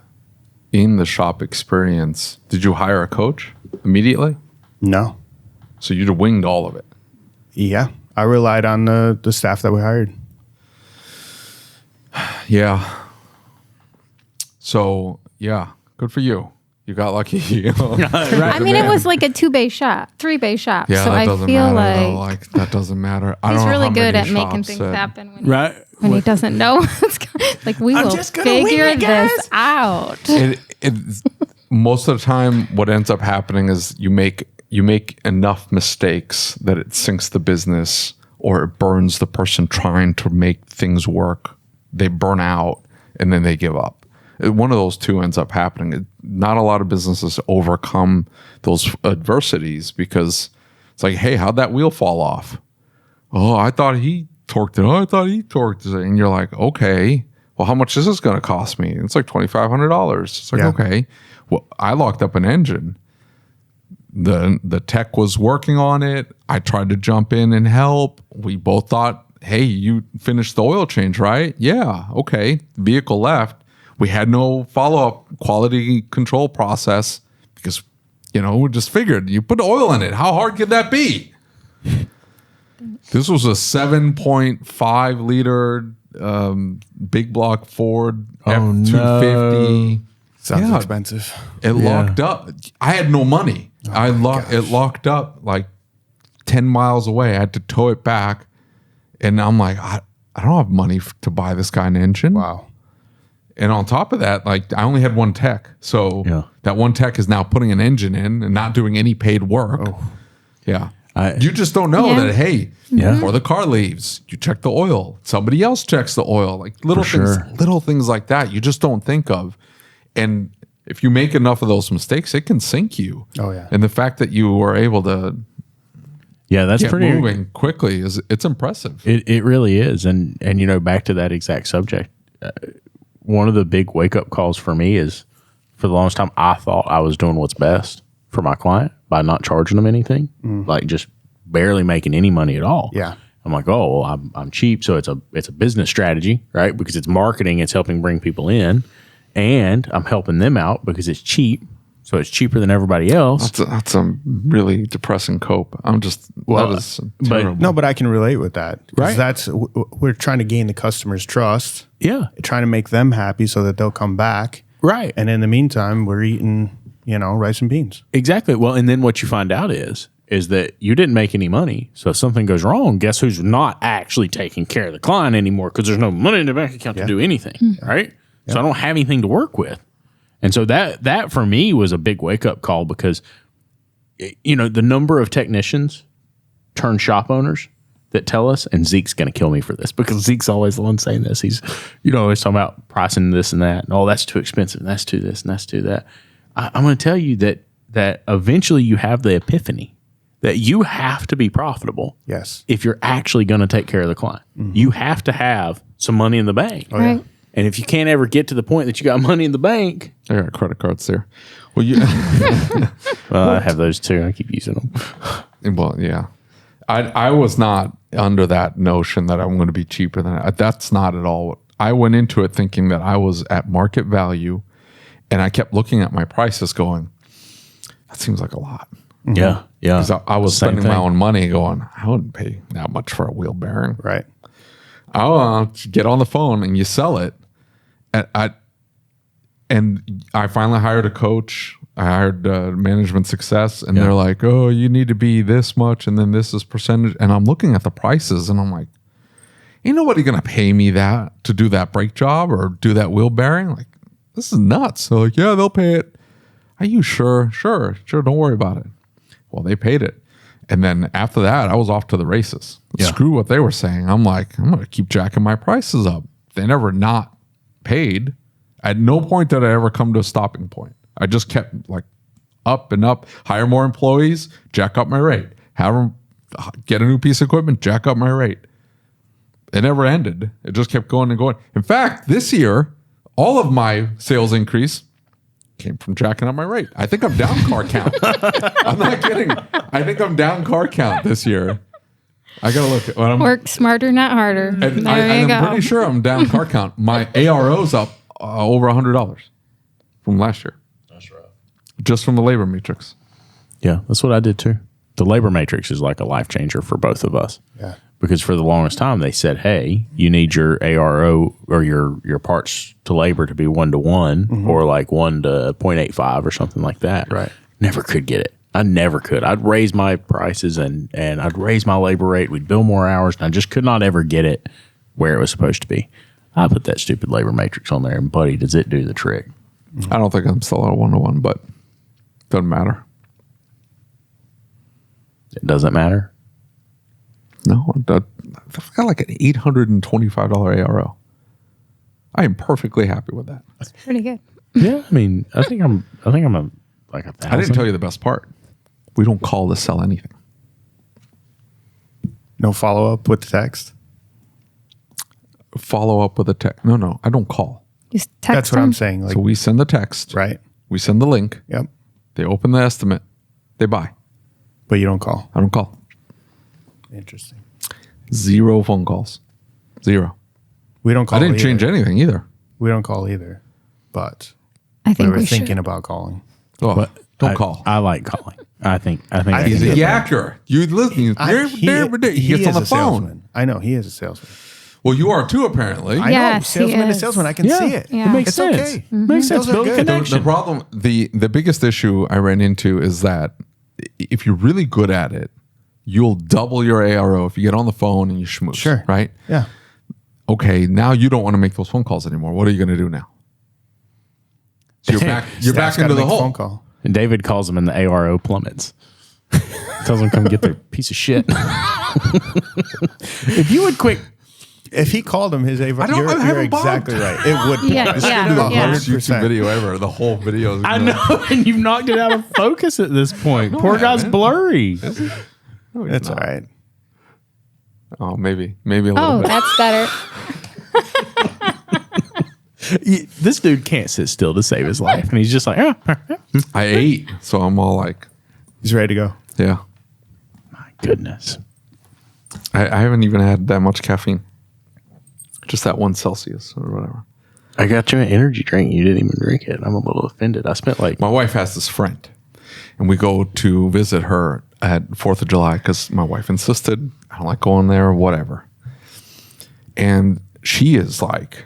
experience, did you hire a coach immediately? No. So you'd have winged all of it. Yeah. I relied on the staff that we hired. Yeah. So, yeah, good for you. You got lucky. I mean, it was like a 2-bay shop, 3-bay shop. Yeah, so that I doesn't feel matter. like that doesn't matter. I he's don't know really how good many at making shops things that- happen Right. when he doesn't know what's going. Like, we will figure this out. Most of the time, what ends up happening is you make enough mistakes that it sinks the business or it burns the person trying to make things work. They burn out and then they give up. One of those two ends up happening. Not a lot of businesses overcome those adversities because it's like, hey, how'd that wheel fall off? Oh, I thought he torqued it. Oh, I thought he torqued it. And you're like, okay, well, how much is this going to cost me? It's like $2,500. It's like, Yeah. okay. Well, I locked up an engine. The tech was working on it. I tried to jump in and help. We both thought, hey, you finished the oil change, right? Yeah. Okay. The vehicle left. We had no follow-up quality control process because, we just figured you put oil in it. How hard could that be? This was a 7.5 liter big block Ford F-250. Sounds expensive. It locked up. I had no money. It locked up like 10 miles away. I had to tow it back. And I'm like, I don't have money to buy this guy an engine. Wow. And on top of that, like I only had one tech. So that one tech is now putting an engine in and not doing any paid work. Oh. Yeah. You just don't know that, hey, before the car leaves, you check the oil. Somebody else checks the oil. Like little things like that you just don't think of. And if you make enough of those mistakes, it can sink you. Oh, yeah. And the fact that you were able to that's get pretty moving quickly it's impressive. It really is. And back to that exact subject, one of the big wake up calls for me is for the longest time, I thought I was doing what's best for my client by not charging them anything, like just barely making any money at all. Yeah. I'm like, oh, well, I'm cheap. So it's a business strategy, right? Because it's marketing, it's helping bring people in, and I'm helping them out because it's cheap. So it's cheaper than everybody else. That's a really depressing cope. That is terrible. No, but I can relate with that. Right. That's, we're trying to gain the customer's trust. Yeah. Trying to make them happy so that they'll come back. Right. And in the meantime, we're eating, rice and beans. Exactly. Well, and then what you find out is that you didn't make any money. So if something goes wrong, guess who's not actually taking care of the client anymore because there's no money in the bank account to do anything, right? So I don't have anything to work with. And so that for me was a big wake-up call because, the number of technicians turned shop owners that tell us, and Zeke's going to kill me for this because Zeke's always the one saying this. He's, always talking about pricing this and that. And, oh, that's too expensive. And that's too this and that's too that. I'm going to tell you that eventually you have the epiphany that you have to be profitable. Yes. If you're actually going to take care of the client. Mm-hmm. You have to have some money in the bank. Oh, right. And if you can't ever get to the point that you got money in the bank. I got credit cards there. Well, well, I have those too. I keep using them. Well, yeah. I was not under that notion that I'm going to be cheaper than that. That's not at all. I went into it thinking that I was at market value, and I kept looking at my prices going, that seems like a lot. Mm-hmm. Yeah. Yeah. Because I was spending my own money going, I wouldn't pay that much for a wheel bearing. Right. I'll get on the phone and you sell it. And I finally hired a coach. I hired Management Success, and they're like, oh, you need to be this much, and then this is percentage. And I'm looking at the prices, and I'm like, ain't nobody going to pay me that to do that brake job or do that wheel bearing? Like, this is nuts. So like, yeah, they'll pay it. Are you sure? Sure. Don't worry about it. Well, they paid it. And then after that, I was off to the races. Yeah. Screw what they were saying. I'm like, I'm going to keep jacking my prices up. They never not paid. At no point did I ever come to a stopping point. I just kept like up and up, hire more employees, jack up my rate, have them get a new piece of equipment, jack up my rate. It never ended. It just kept going and going. In fact, this year, all of my sales increase came from jacking up my rate. I think I'm down car count. I'm not kidding. I think I'm down car count this year. I gotta look at what I'm. Work smarter, not harder. And I'm pretty sure I'm down car count. My ARO's up over $100 from last year. That's rough. Just from the labor matrix. Yeah, that's what I did too. The labor matrix is like a life changer for both of us. Yeah. Because for the longest time they said, hey, you need your ARO or your parts to labor to be 1-to-1 or like 1 to 0.85 or something like that. Right. Never could get it. I never could. I'd raise my prices and I'd raise my labor rate. We'd bill more hours, and I just could not ever get it where it was supposed to be. I put that stupid labor matrix on there, and buddy, does it do the trick? I don't think I'm still at 1-to-1, but doesn't matter. It doesn't matter? No, I've got like an $825 ARO. I am perfectly happy with that. That's pretty good. Yeah, I mean, I think I'm like 1,000. I didn't tell you the best part. We don't call to sell anything. No follow up with the text. follow up with a text. No, I don't call. Just text That's what them. I'm saying. Like, So we send the text. right. We send the link. Yep. They open the estimate. They buy. But you don't call. I don't call. Interesting. 0 phone calls. 0. We don't call. I didn't either. change anything either. We don't call either. But I think we were we thinking should. about calling. Oh, don't call. I like calling. I think He's can a get there. yacker. You listen. He gets on the phone. Salesman. I know he is a salesman. Well, you are too, apparently. I know. Yes, he Salesman to is. salesman. I can Yeah. see it. Yeah. It makes It's sense. okay. Makes sense. Those are Build good. connection. The problem, the biggest issue I ran into is that if you're really good at it, you'll double your ARO if you get on the phone and you schmooze. Sure. Right? Yeah. Okay, now you don't want to make those phone calls anymore. What are you going to do now? So you're back Staff's into gotta the make a hole. phone call. And David calls them, and the ARO plummets. Tells them come get their piece of shit. If you would quit, If he called him his Ava, I don't- I you're haven't exactly bugged. right. It would. Yeah, This yeah, would do yeah. Worst 100%. YouTube video ever. The whole video. Is I know, and you've knocked it out of focus at this point. Poor I guy's haven't. blurry. No, he's It's not. all right. Oh, maybe a little Oh, bit. that's better. This dude can't sit still to save his life, and he's just like, oh, I ate, so I'm all like, He's ready to go. yeah. my goodness. I haven't even had that much caffeine. Just that 1 Celsius or whatever. I got you an energy drink. You didn't even drink it. I'm a little offended. I spent like My wife has this friend, and we go to visit her at 4th of July because my wife insisted. I don't like going there or whatever. And she is like,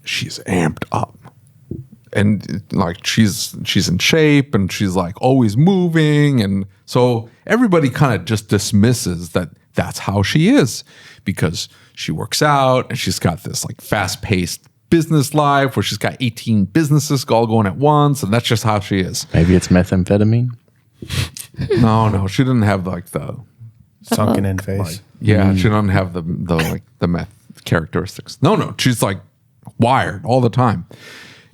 she's amped up. And like she's in shape and she's like always moving. And so everybody kind of just dismisses that that's how she is because she works out and she's got this like fast-paced business life where she's got 18 businesses all going at once, and that's just how she is. maybe it's methamphetamine. No, she didn't have like the Sunken in face. she doesn't have the like the meth characteristics. No, she's like wired all the time,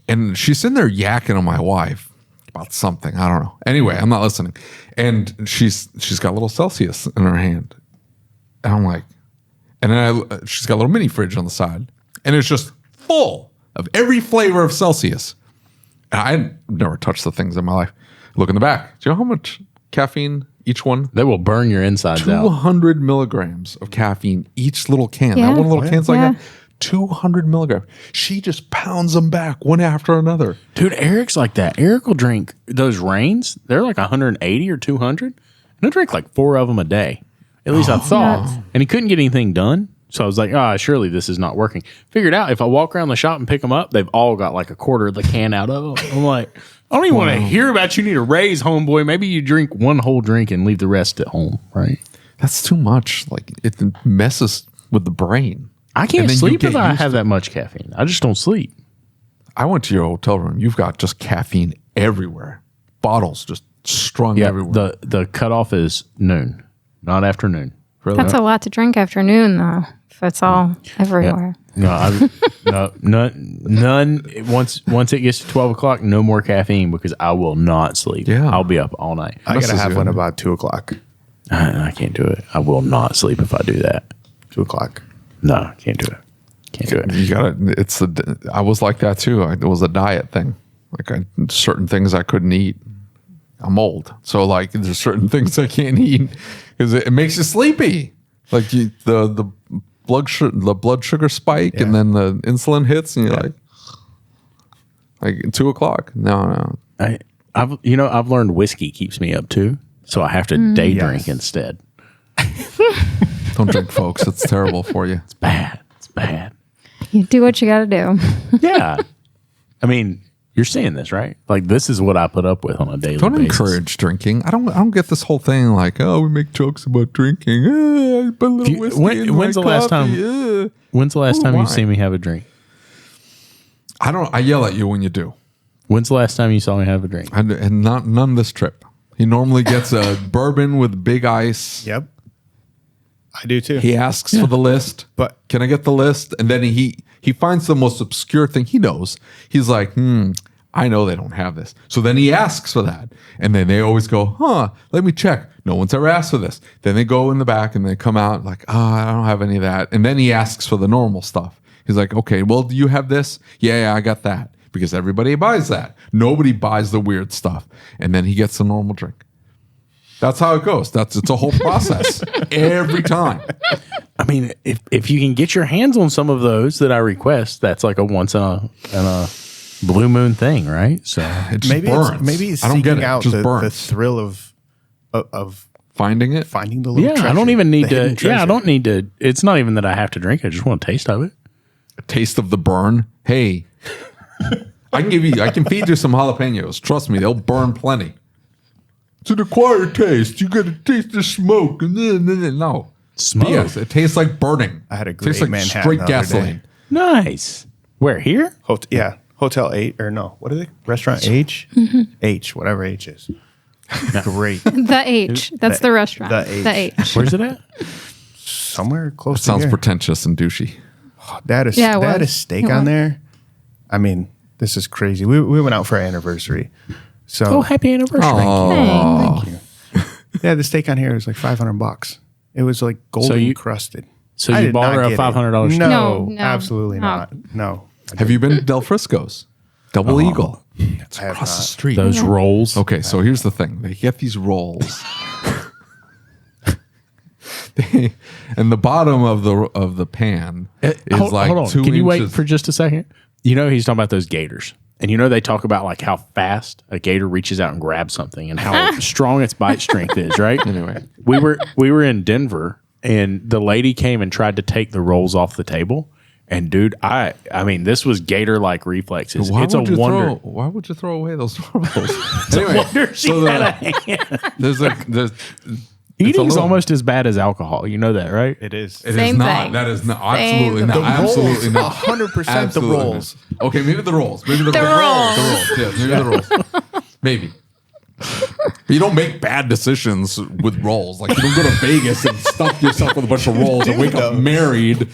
and she's sitting there yakking on my wife about something. I don't know. Anyway, I'm not listening, and she's got a little Celsius in her hand, and I'm like, and then she's got a little mini fridge on the side, and it's just full of every flavor of Celsius. And I've never touched the things in my life. Look in the back. Do you know how much caffeine each one? They will burn your insides out. 200 milligrams of caffeine each little can. Yeah. That one little can's like Yeah. that. 200 milligrams. She just pounds them back one after another. Dude, Eric's like that. Eric will drink those rains. They're like 180 or 200. And he'll drink like 4 of them a day. At least I thought. Nuts. And he couldn't get anything done. So I was like, surely this is not working. Figured out if I walk around the shop and pick them up, they've all got like a quarter of the can out of them. I'm like, I don't even want to hear about you need a raise, homeboy. Maybe you drink one whole drink and leave the rest at home, right? That's too much. Like it messes with the brain. I And can't then you sleep get if I used have that much caffeine. I just don't sleep. I went to your hotel room. You've got just caffeine everywhere. Bottles just strung everywhere. The cutoff is noon, not afternoon. That's a lot to drink afternoon, though, if it's all everywhere. No, none. Once it gets to 12 o'clock, no more caffeine because I will not sleep. Yeah. I'll be up all night. I gotta have one about 2:00. I can't do it. I will not sleep if I do that. 2:00. No, I can't do it. Can't do it. You gotta. I was like that too. It was a diet thing. Like certain things I couldn't eat. I'm old, so like there's certain things I can't eat because it makes you sleepy. Like the blood sugar spike, and then the insulin hits, and you're like 2 o'clock. No. I've learned whiskey keeps me up too, so I have to day drink instead. Don't drink, folks. It's terrible for you. It's bad. It's bad. You do what you got to do. Yeah. I mean, you're seeing this, right? Like this is what I put up with on a daily Don't basis. encourage drinking. I don't get this whole thing like, oh, we make jokes about drinking. I put a little whiskey in when's my the last coffee. time? When's the last time why? you see me have a drink? I yell at you when you do. When's the last time you saw me have a drink? And none this trip. He normally gets a bourbon with big ice. Yep. I do too. He asks for the list, But- can I get the list? And then he finds the most obscure thing he knows. He's like, I know they don't have this. So then he asks for that. And then they always go, let me check. No one's ever asked for this. Then they go in the back and they come out like, I don't have any of that. And then he asks for the normal stuff. He's like, okay, well, do you have this? Yeah, I got that. Because everybody buys that. Nobody buys the weird stuff. And then he gets the normal drink. That's how it goes. It's a whole process every time. I mean, if you can get your hands on some of those that I request, that's like a once in a blue moon thing, right? So it just burns. Maybe it's I don't get seeking it. out Just the burns. thrill of finding it. finding the little treasure. I don't even need the hidden to. Yeah, I treasure. don't need to. It's not even that I have to drink it. I just want a taste of it. A taste of the burn. Hey, I can feed you some jalapenos. Trust me, they'll burn plenty. It's an acquired taste. You got to taste the smoke. And then no. Smoke? Yes, it tastes like burning. I had a It tastes great like Manhattan straight the other gasoline. day. Nice. Where, here? Hotel 8 or no? What is it? Restaurant H? H, whatever H is. Great. The H. That's the restaurant. the H. Where's it at? Somewhere close to Sounds here. pretentious and douchey. That is Yeah, it that was. is steak It on was. there. I mean, this is crazy. We went out for our anniversary. So Oh, happy anniversary. thank you. Yeah, the steak on here is like $500. It was like golden crusted. So I you did bought not her a get it. $500 steak? No, absolutely no. not. No. Have you been to Del Frisco's? Double Eagle. It's I have across the not. street. Those rolls. Okay, so here's the thing. They get these rolls. And the bottom of the pan is hold on. 2 Can you wait inches. for just a second? You know, he's talking about those gators. And you know, they talk about like how fast a gator reaches out and grabs something and how strong its bite strength is, right? Anyway. we were in Denver and the lady came and tried to take the rolls off the table. And dude, I mean, this was gator-like reflexes. It's a wonder. Why would you throw away those rolls? Anyway, Wonder she so had a hand. there's Eating's almost as bad as alcohol. You know that, right? It is. It is Same not. thing. That is not. Same Absolutely thing. not. The Absolutely rolls, not. 100% the Absolutely not. rolls. Okay, maybe the rolls. Maybe the rolls. rolls. The rolls. Yeah, maybe the rolls. Maybe. You don't make bad decisions with rolls. Like you don't go to Vegas and stuff yourself with a bunch of rolls and wake up married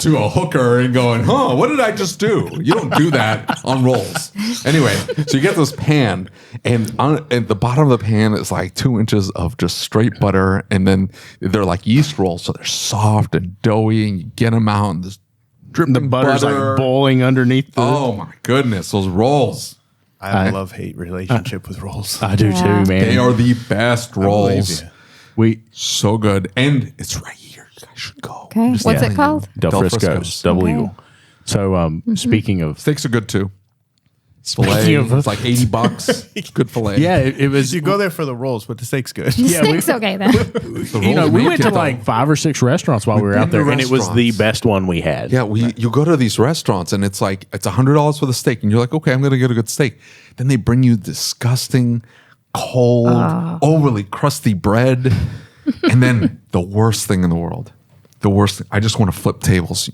to a hooker and going, what did I just do? You don't do that on rolls. Anyway, so you get this pan and at the bottom of the pan is like 2 inches of just straight butter. And then they're like yeast rolls. So they're soft and doughy and you get them out and this dripping The butter's butter. like boiling underneath the. Oh my goodness, those rolls. I have a love-hate relationship with rolls. I do too, man. They are the best rolls. you. So good. And it's right here. You guys should go. Okay. Just What's telling it called? you. Del Frisco's, Frisco's. Double Okay. Eagle. So, speaking of Steaks are good too. speaking Filet, of, it's like $80. Good filet. yeah, it was. You go there for the rolls, but the steak's good. Yeah, we- Steak's okay then. The You know, rolls we make went it, to though. like 5 or 6 restaurants while we were out been to there, and it was the restaurants. best one we had. Yeah, you go to these restaurants and it's like it's $100 for the steak, and you're like, okay, I'm gonna get a good steak. Then they bring you disgusting, cold, overly crusty bread, and then the worst thing in the world. The worst thing. I just want to flip tables.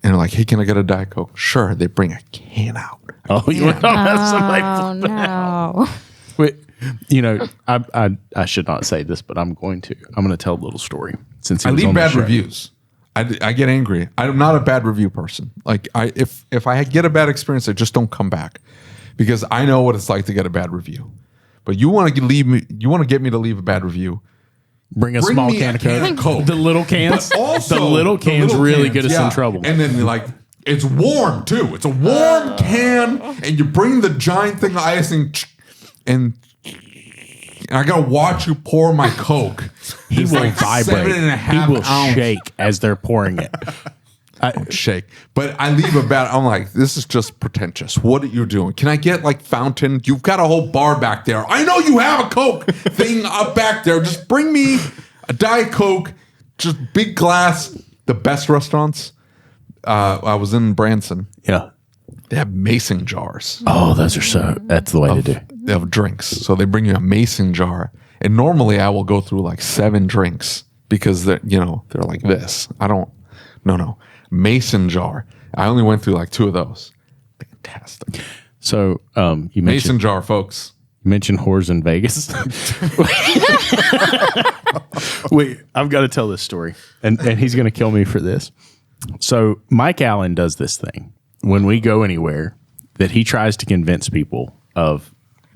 And they're like, hey, can I get a Diet Coke? Sure. They bring a can out. Oh, you want to have somebody? Oh no. Wait, you know, I should not say this, but I'm going to. I'm going to tell a little story since he I was leave on the bad show. reviews. I get angry. I'm not a bad review person. Like if I get a bad experience, I just don't come back because I know what it's like to get a bad review. But you want to leave me? You want to get me to leave a bad review? Bring a Bring small me can a of can of Coke. Coke. The little cans. But also the little cans really cans, get us yeah. in trouble. And then like it's warm too. It's a warm can, and you bring the giant thing of icing, and I gotta watch you pour my Coke. he It's will like vibrate. 7.5 He will ounce. shake as they're pouring it. Shake. But I leave a bad. I'm like, this is just pretentious. What are you doing? Can I get like fountain? You've got a whole bar back there. I know you have a Coke thing up back there. Just bring me a Diet Coke, just big glass. The best restaurants. I was in Branson. Yeah. They have mason jars Oh, those are so. That's the way to do. of drinks. So they bring you a mason jar. And normally I will go through like 7 drinks because they're like this. I don't. No. Mason jar. I only went through like 2 of those. Fantastic. So, you mentioned Mason jar, folks. whores in Vegas. Wait, I've got to tell this story, and he's going to kill me for this. So Mike Allen does this thing when we go anywhere that he tries to convince people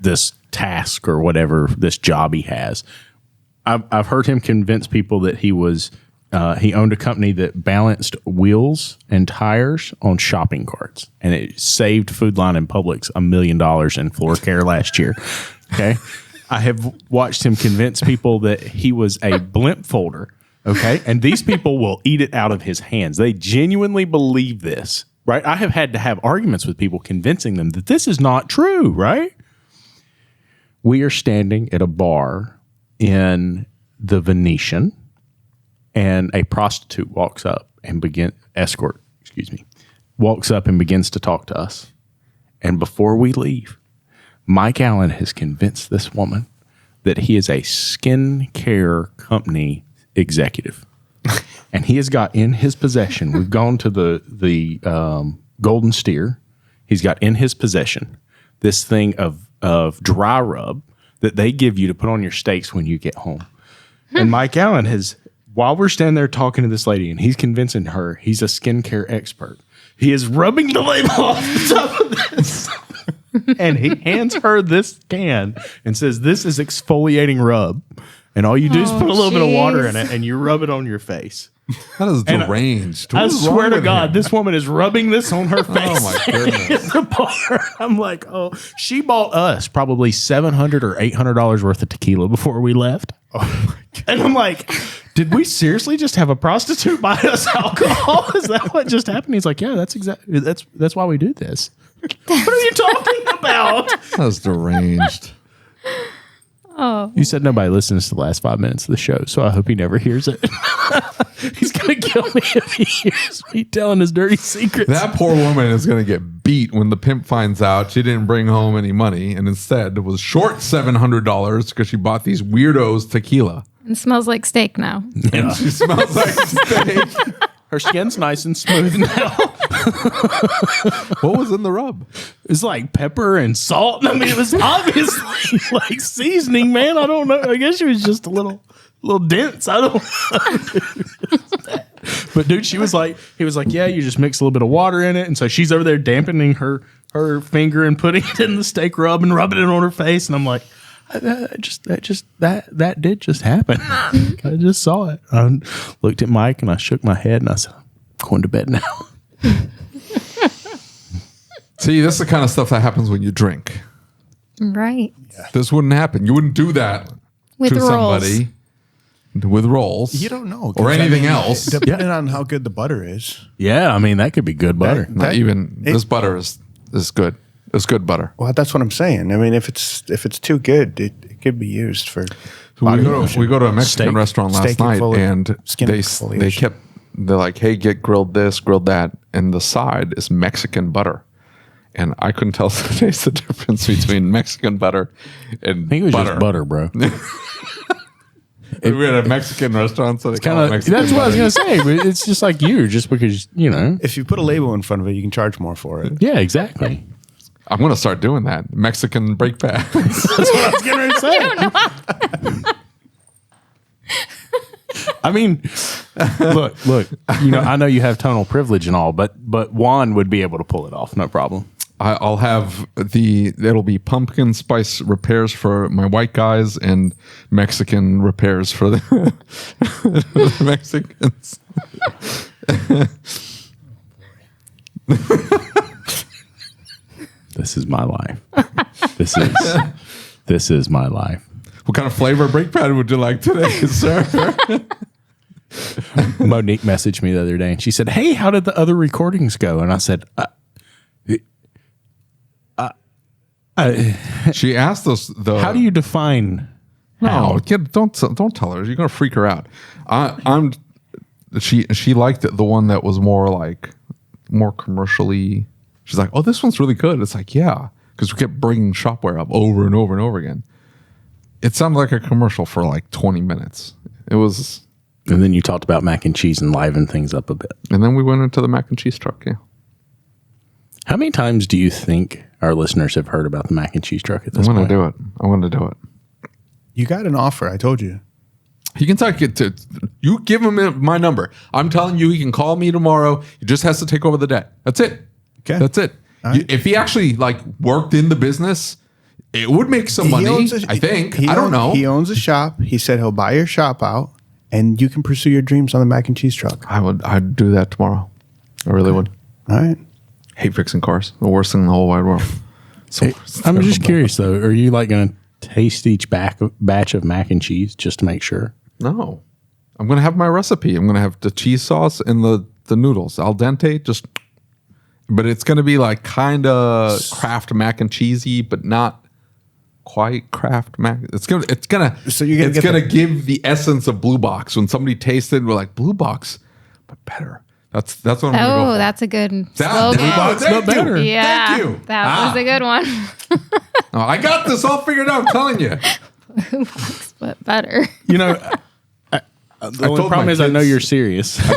this task or whatever this job he has. I've heard him convince people that he owned a company that balanced wheels and tires on shopping carts, and it saved Food Line and Publix $1 million in floor care last year. Okay. I have watched him convince people that he was a blimp folder. Okay. And these people will eat it out of his hands. They genuinely believe this, right? I have had to have arguments with people convincing them that this is not true, right? We are standing at a bar in the Venetian, and a prostitute walks up and walks up and begins to talk to us. And before we leave, Mike Allen has convinced this woman that he is a skincare company executive. And he has got in his possession, we've gone to the Golden Steer. He's got in his possession this thing of dry rub that they give you to put on your steaks when you get home. And Mike Allen has, while we're standing there talking to this lady and he's convincing her he's a skincare expert, he is rubbing the label off the top of this. And he hands her this can and says, "This is exfoliating rub. And all you do is put a little bit of water in it and you rub it on your face." That is deranged. I swear to God, this woman is rubbing this on her face. Oh my goodness. At the bar. I'm like, oh, she bought us probably $700 or $800 worth of tequila before we left. Oh my God. And I'm like, did we seriously just have a prostitute buy us alcohol? Is that what just happened? He's like, yeah, that's why we do this. What are you talking about? That was deranged. Oh. You said nobody listens to the last 5 minutes of the show, so I hope he never hears it. He's going to kill me if he hears me telling his dirty secrets. That poor woman is going to get beat when the pimp finds out she didn't bring home any money and instead was short $700 because she bought these weirdos tequila. It smells like steak now. And she smells like steak. Her skin's nice and smooth now. What was in the rub? It's like pepper and salt. I mean, it was obviously like seasoning, man. I don't know. I guess she was just a little dense. I don't know. But dude, he was like, yeah, you just mix a little bit of water in it. And so she's over there dampening her finger and putting it in the steak rub and rubbing it on her face. And I'm like, that did just happen. I just saw it. I looked at Mike and I shook my head and I said, I'm going to bed now. See, this is the kind of stuff that happens when you drink. Right. This wouldn't happen. You wouldn't do that With to rolls. somebody with rolls. You don't know. Or anything else. Depending on how good the butter is. Yeah, I mean, that could be good butter. This butter is good. It's good butter. Well, that's what I'm saying. I mean, if it's too good, it could be used for. We go to a Mexican restaurant last night, and they're like, "Hey, get grilled this, grilled that," and the side is Mexican butter, and I couldn't tell the difference between Mexican butter and I think it was butter. just butter, bro. We were at a Mexican restaurant, so they call it Mexican that's what I was butter. going to say. But it's just like just because, If you put a label in front of it, you can charge more for it. Yeah, exactly. I'm going to start doing that. Mexican brake pads. That's what I was going to say. I mean, look. I know you have tonal privilege and all, but Juan would be able to pull it off, no problem. I'll have it'll be pumpkin spice repairs for my white guys and Mexican repairs for the, the Mexicans. This is my life. This is my life. What kind of flavor brake pad would you like today, sir? Monique messaged me the other day and she said, "Hey, how did the other recordings go?" And I said, She asked us how do you define how? No, don't tell her. You're gonna freak her out. She liked the one that was more commercially. She's like, "Oh, this one's really good." It's like, yeah, because we kept bringing Shop-Ware up over and over and over again. It sounded like a commercial for like 20 minutes. It was, and then you talked about mac and cheese and liven things up a bit. And then we went into the mac and cheese truck. Yeah. How many times do you think our listeners have heard about the mac and cheese truck at this point? I'm going to do it. You got an offer. I told you. He can talk it to you. Give him my number. I'm telling you, he can call me tomorrow. He just has to take over the debt. That's it. Okay. That's it. Right. If he actually worked in the business, It would make some He money, owns I think. he I don't own- know. He owns a shop. He said he'll buy your shop out, and you can pursue your dreams on the mac and cheese truck. I'd do that tomorrow. I really would. All right. Hate fixing cars. The worst thing in the whole wide world. So I'm just curious though. Are you like going to taste each batch of mac and cheese just to make sure? No. I'm going to have my recipe. I'm going to have the cheese sauce and the noodles. Al dente, but it's going to be like kind of Kraft mac and cheesy, but not quite Kraft mac. It's going to give the essence of Blue Box. When somebody tasted, we're like, Blue Box, but better. That's what I'm going to go for. Oh, that's a good Blue slogan. Box, but better. Yeah, Thank you. that was a good one. Oh, I got this all figured out, I'm telling you. Blue Box, but better. You know, the only told problem my is I know kids- you're serious. I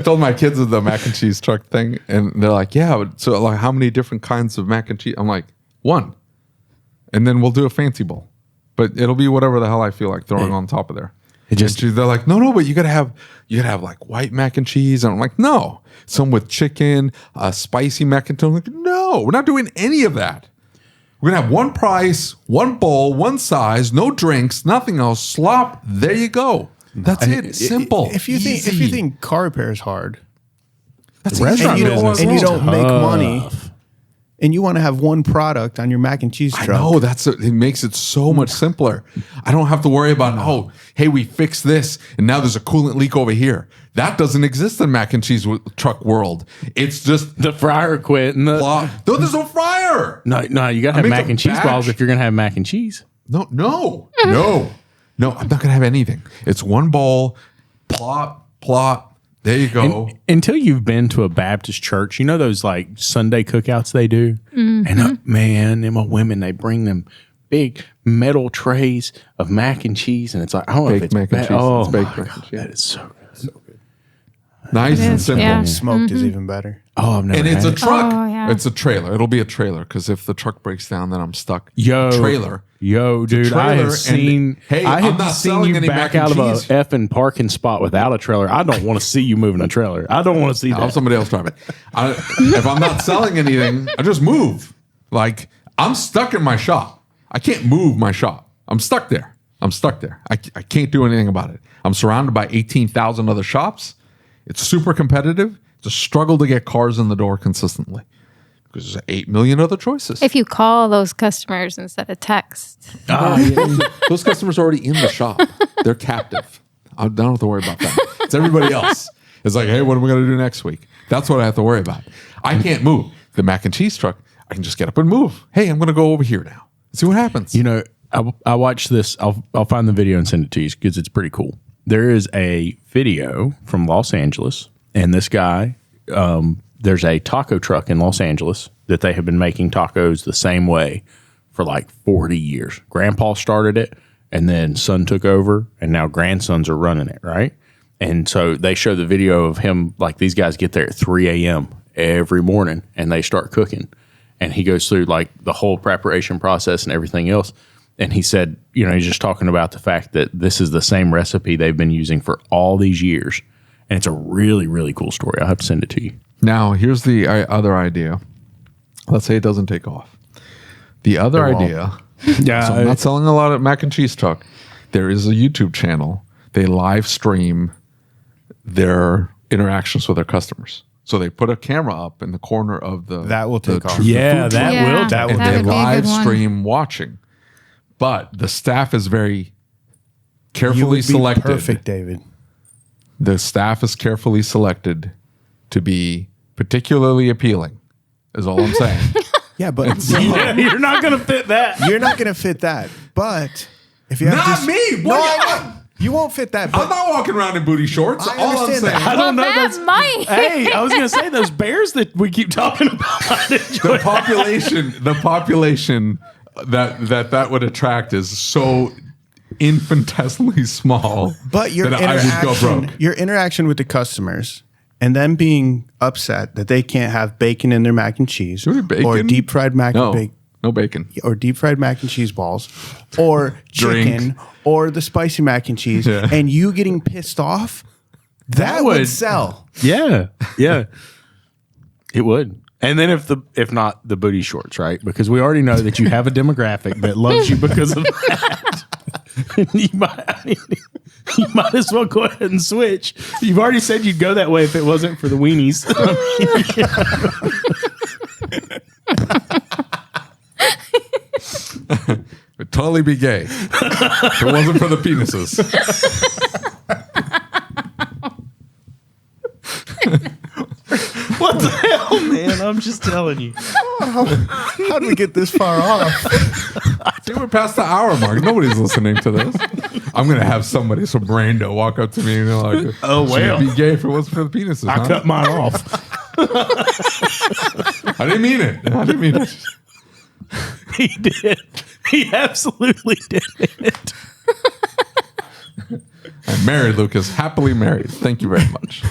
told my kids of the mac and cheese truck thing, and they're like, "Yeah, but so like, how many different kinds of mac and cheese?" I'm like, "1," and then we'll do a fancy bowl, but it'll be whatever the hell I feel like throwing on top of there. They're like, "No, but you gotta have like white mac and cheese," and I'm like, "No, some with chicken, spicy mac and cheese." I'm like, "No, we're not doing any of that. We're gonna have one price, one bowl, one size, no drinks, nothing else. Slop. There you go." That's it. Simple. If you think car repair is hard, that's the restaurant business and you is don't make tough. money, and you want to have one product on your mac and cheese truck, I know it makes it so much simpler. I don't have to worry about hey, we fixed this and now there's a coolant leak over here. That doesn't exist in mac and cheese truck world. It's just The fryer quit. And no, there's no fryer. no, you got to have make mac a and cheese batch. balls if you're going to have mac and cheese. No. I'm not gonna have anything. It's one bowl, plop. There you go. Until you've been to a Baptist church, you know those like Sunday cookouts they do? And man, them old women, they bring them big metal trays of mac and cheese. And it's like, I don't know if Baked it's mac and cheese. Oh, It's baked my mac and God, cheese. that is so good. Nice and is, simple. yeah. smoked is even better. Oh, I've never And it's had a it. truck. Oh, yeah. It's a trailer. It'll be a trailer because if the truck breaks down, then I'm stuck. Trailer. Dude, I trailer, have and, seen. hey, I I'm have not seen selling you any back mac and out of a cheese. effing parking spot without a trailer. I don't want to see you moving a trailer. I don't want to see I'll have that. somebody else drive it. If I'm not selling anything, I just move. Like I'm stuck in my shop. I can't move my shop. I'm stuck there. I can't do anything about it. I'm surrounded by 18,000 other shops. It's super competitive. It's a struggle to get cars in the door consistently because there's 8 million other choices. If you call those customers instead of text, Those customers are already in the shop. They're captive. I don't have to worry about that. It's everybody else. It's like, hey, what are we going to do next week? That's what I have to worry about. I can't move. The mac and cheese truck, I can just get up and move. Hey, I'm going to go over here now. See what happens. You know, I watched this. I'll find the video and send it to you because it's pretty cool. There is a video from Los Angeles, and this guy, there's a taco truck in Los Angeles that they have been making tacos the same way for like 40 years. Grandpa started it, and then son took over, and now grandsons are running it, right? And so they show the video of him, like these guys get there at 3 a.m. every morning, and they start cooking. And he goes through like the whole preparation process and everything else. And he said, you know, he's just talking about the fact that this is the same recipe they've been using for all these years. And it's a really, really cool story. I'll have to send it to you. Now, here's the other idea. Let's say it doesn't take off. The other It won't. idea, Yeah. so I'm not selling a lot of mac and cheese truck. There is a YouTube channel. They live stream their interactions with their customers. So they put a camera up in the corner of the That will take off. Yeah, that Yeah. will. That That would will. be a they good live one. stream watching. But the staff is very You carefully would be selected. perfect, David. The staff is carefully selected to be particularly appealing, is all I'm saying. Yeah, but Yeah, you're not going to fit that. you're not going to fit that. But if you have Not this- me! No, What? I know. You won't fit that. I'm But not walking around in booty shorts. I All I'm understand saying. that. I don't know. that might. Hey, I was going to say those bears that we keep talking about. The population that would attract is so infinitesimally small. But your that I would go interaction, broke. your interaction with the customers, and them being upset that they can't have bacon in their mac and cheese, Should we bacon? or deep fried mac No, and bacon, no bacon. or deep fried mac and cheese balls, or Drink. chicken, or the spicy mac and cheese, Yeah. and you getting pissed off, that would would- sell. Yeah. Yeah. It would. And then if not the booty shorts, right? Because we already know that you have a demographic that loves you because of that. you might as well go ahead and switch. You've already said you'd go that way if it wasn't for the weenies. It'd totally be gay if it wasn't for the penises. What the hell, man? I'm just telling you. How did we get this far off? Dude, we're past the hour mark. Nobody's listening to this. I'm gonna have somebody, some rando, walk up to me and they're like, Oh, well. It'd be gay if it wasn't for the penises. I huh? cut mine off. I didn't mean it. He did. He absolutely did it. I'm married, Lucas. Happily married. Thank you very much.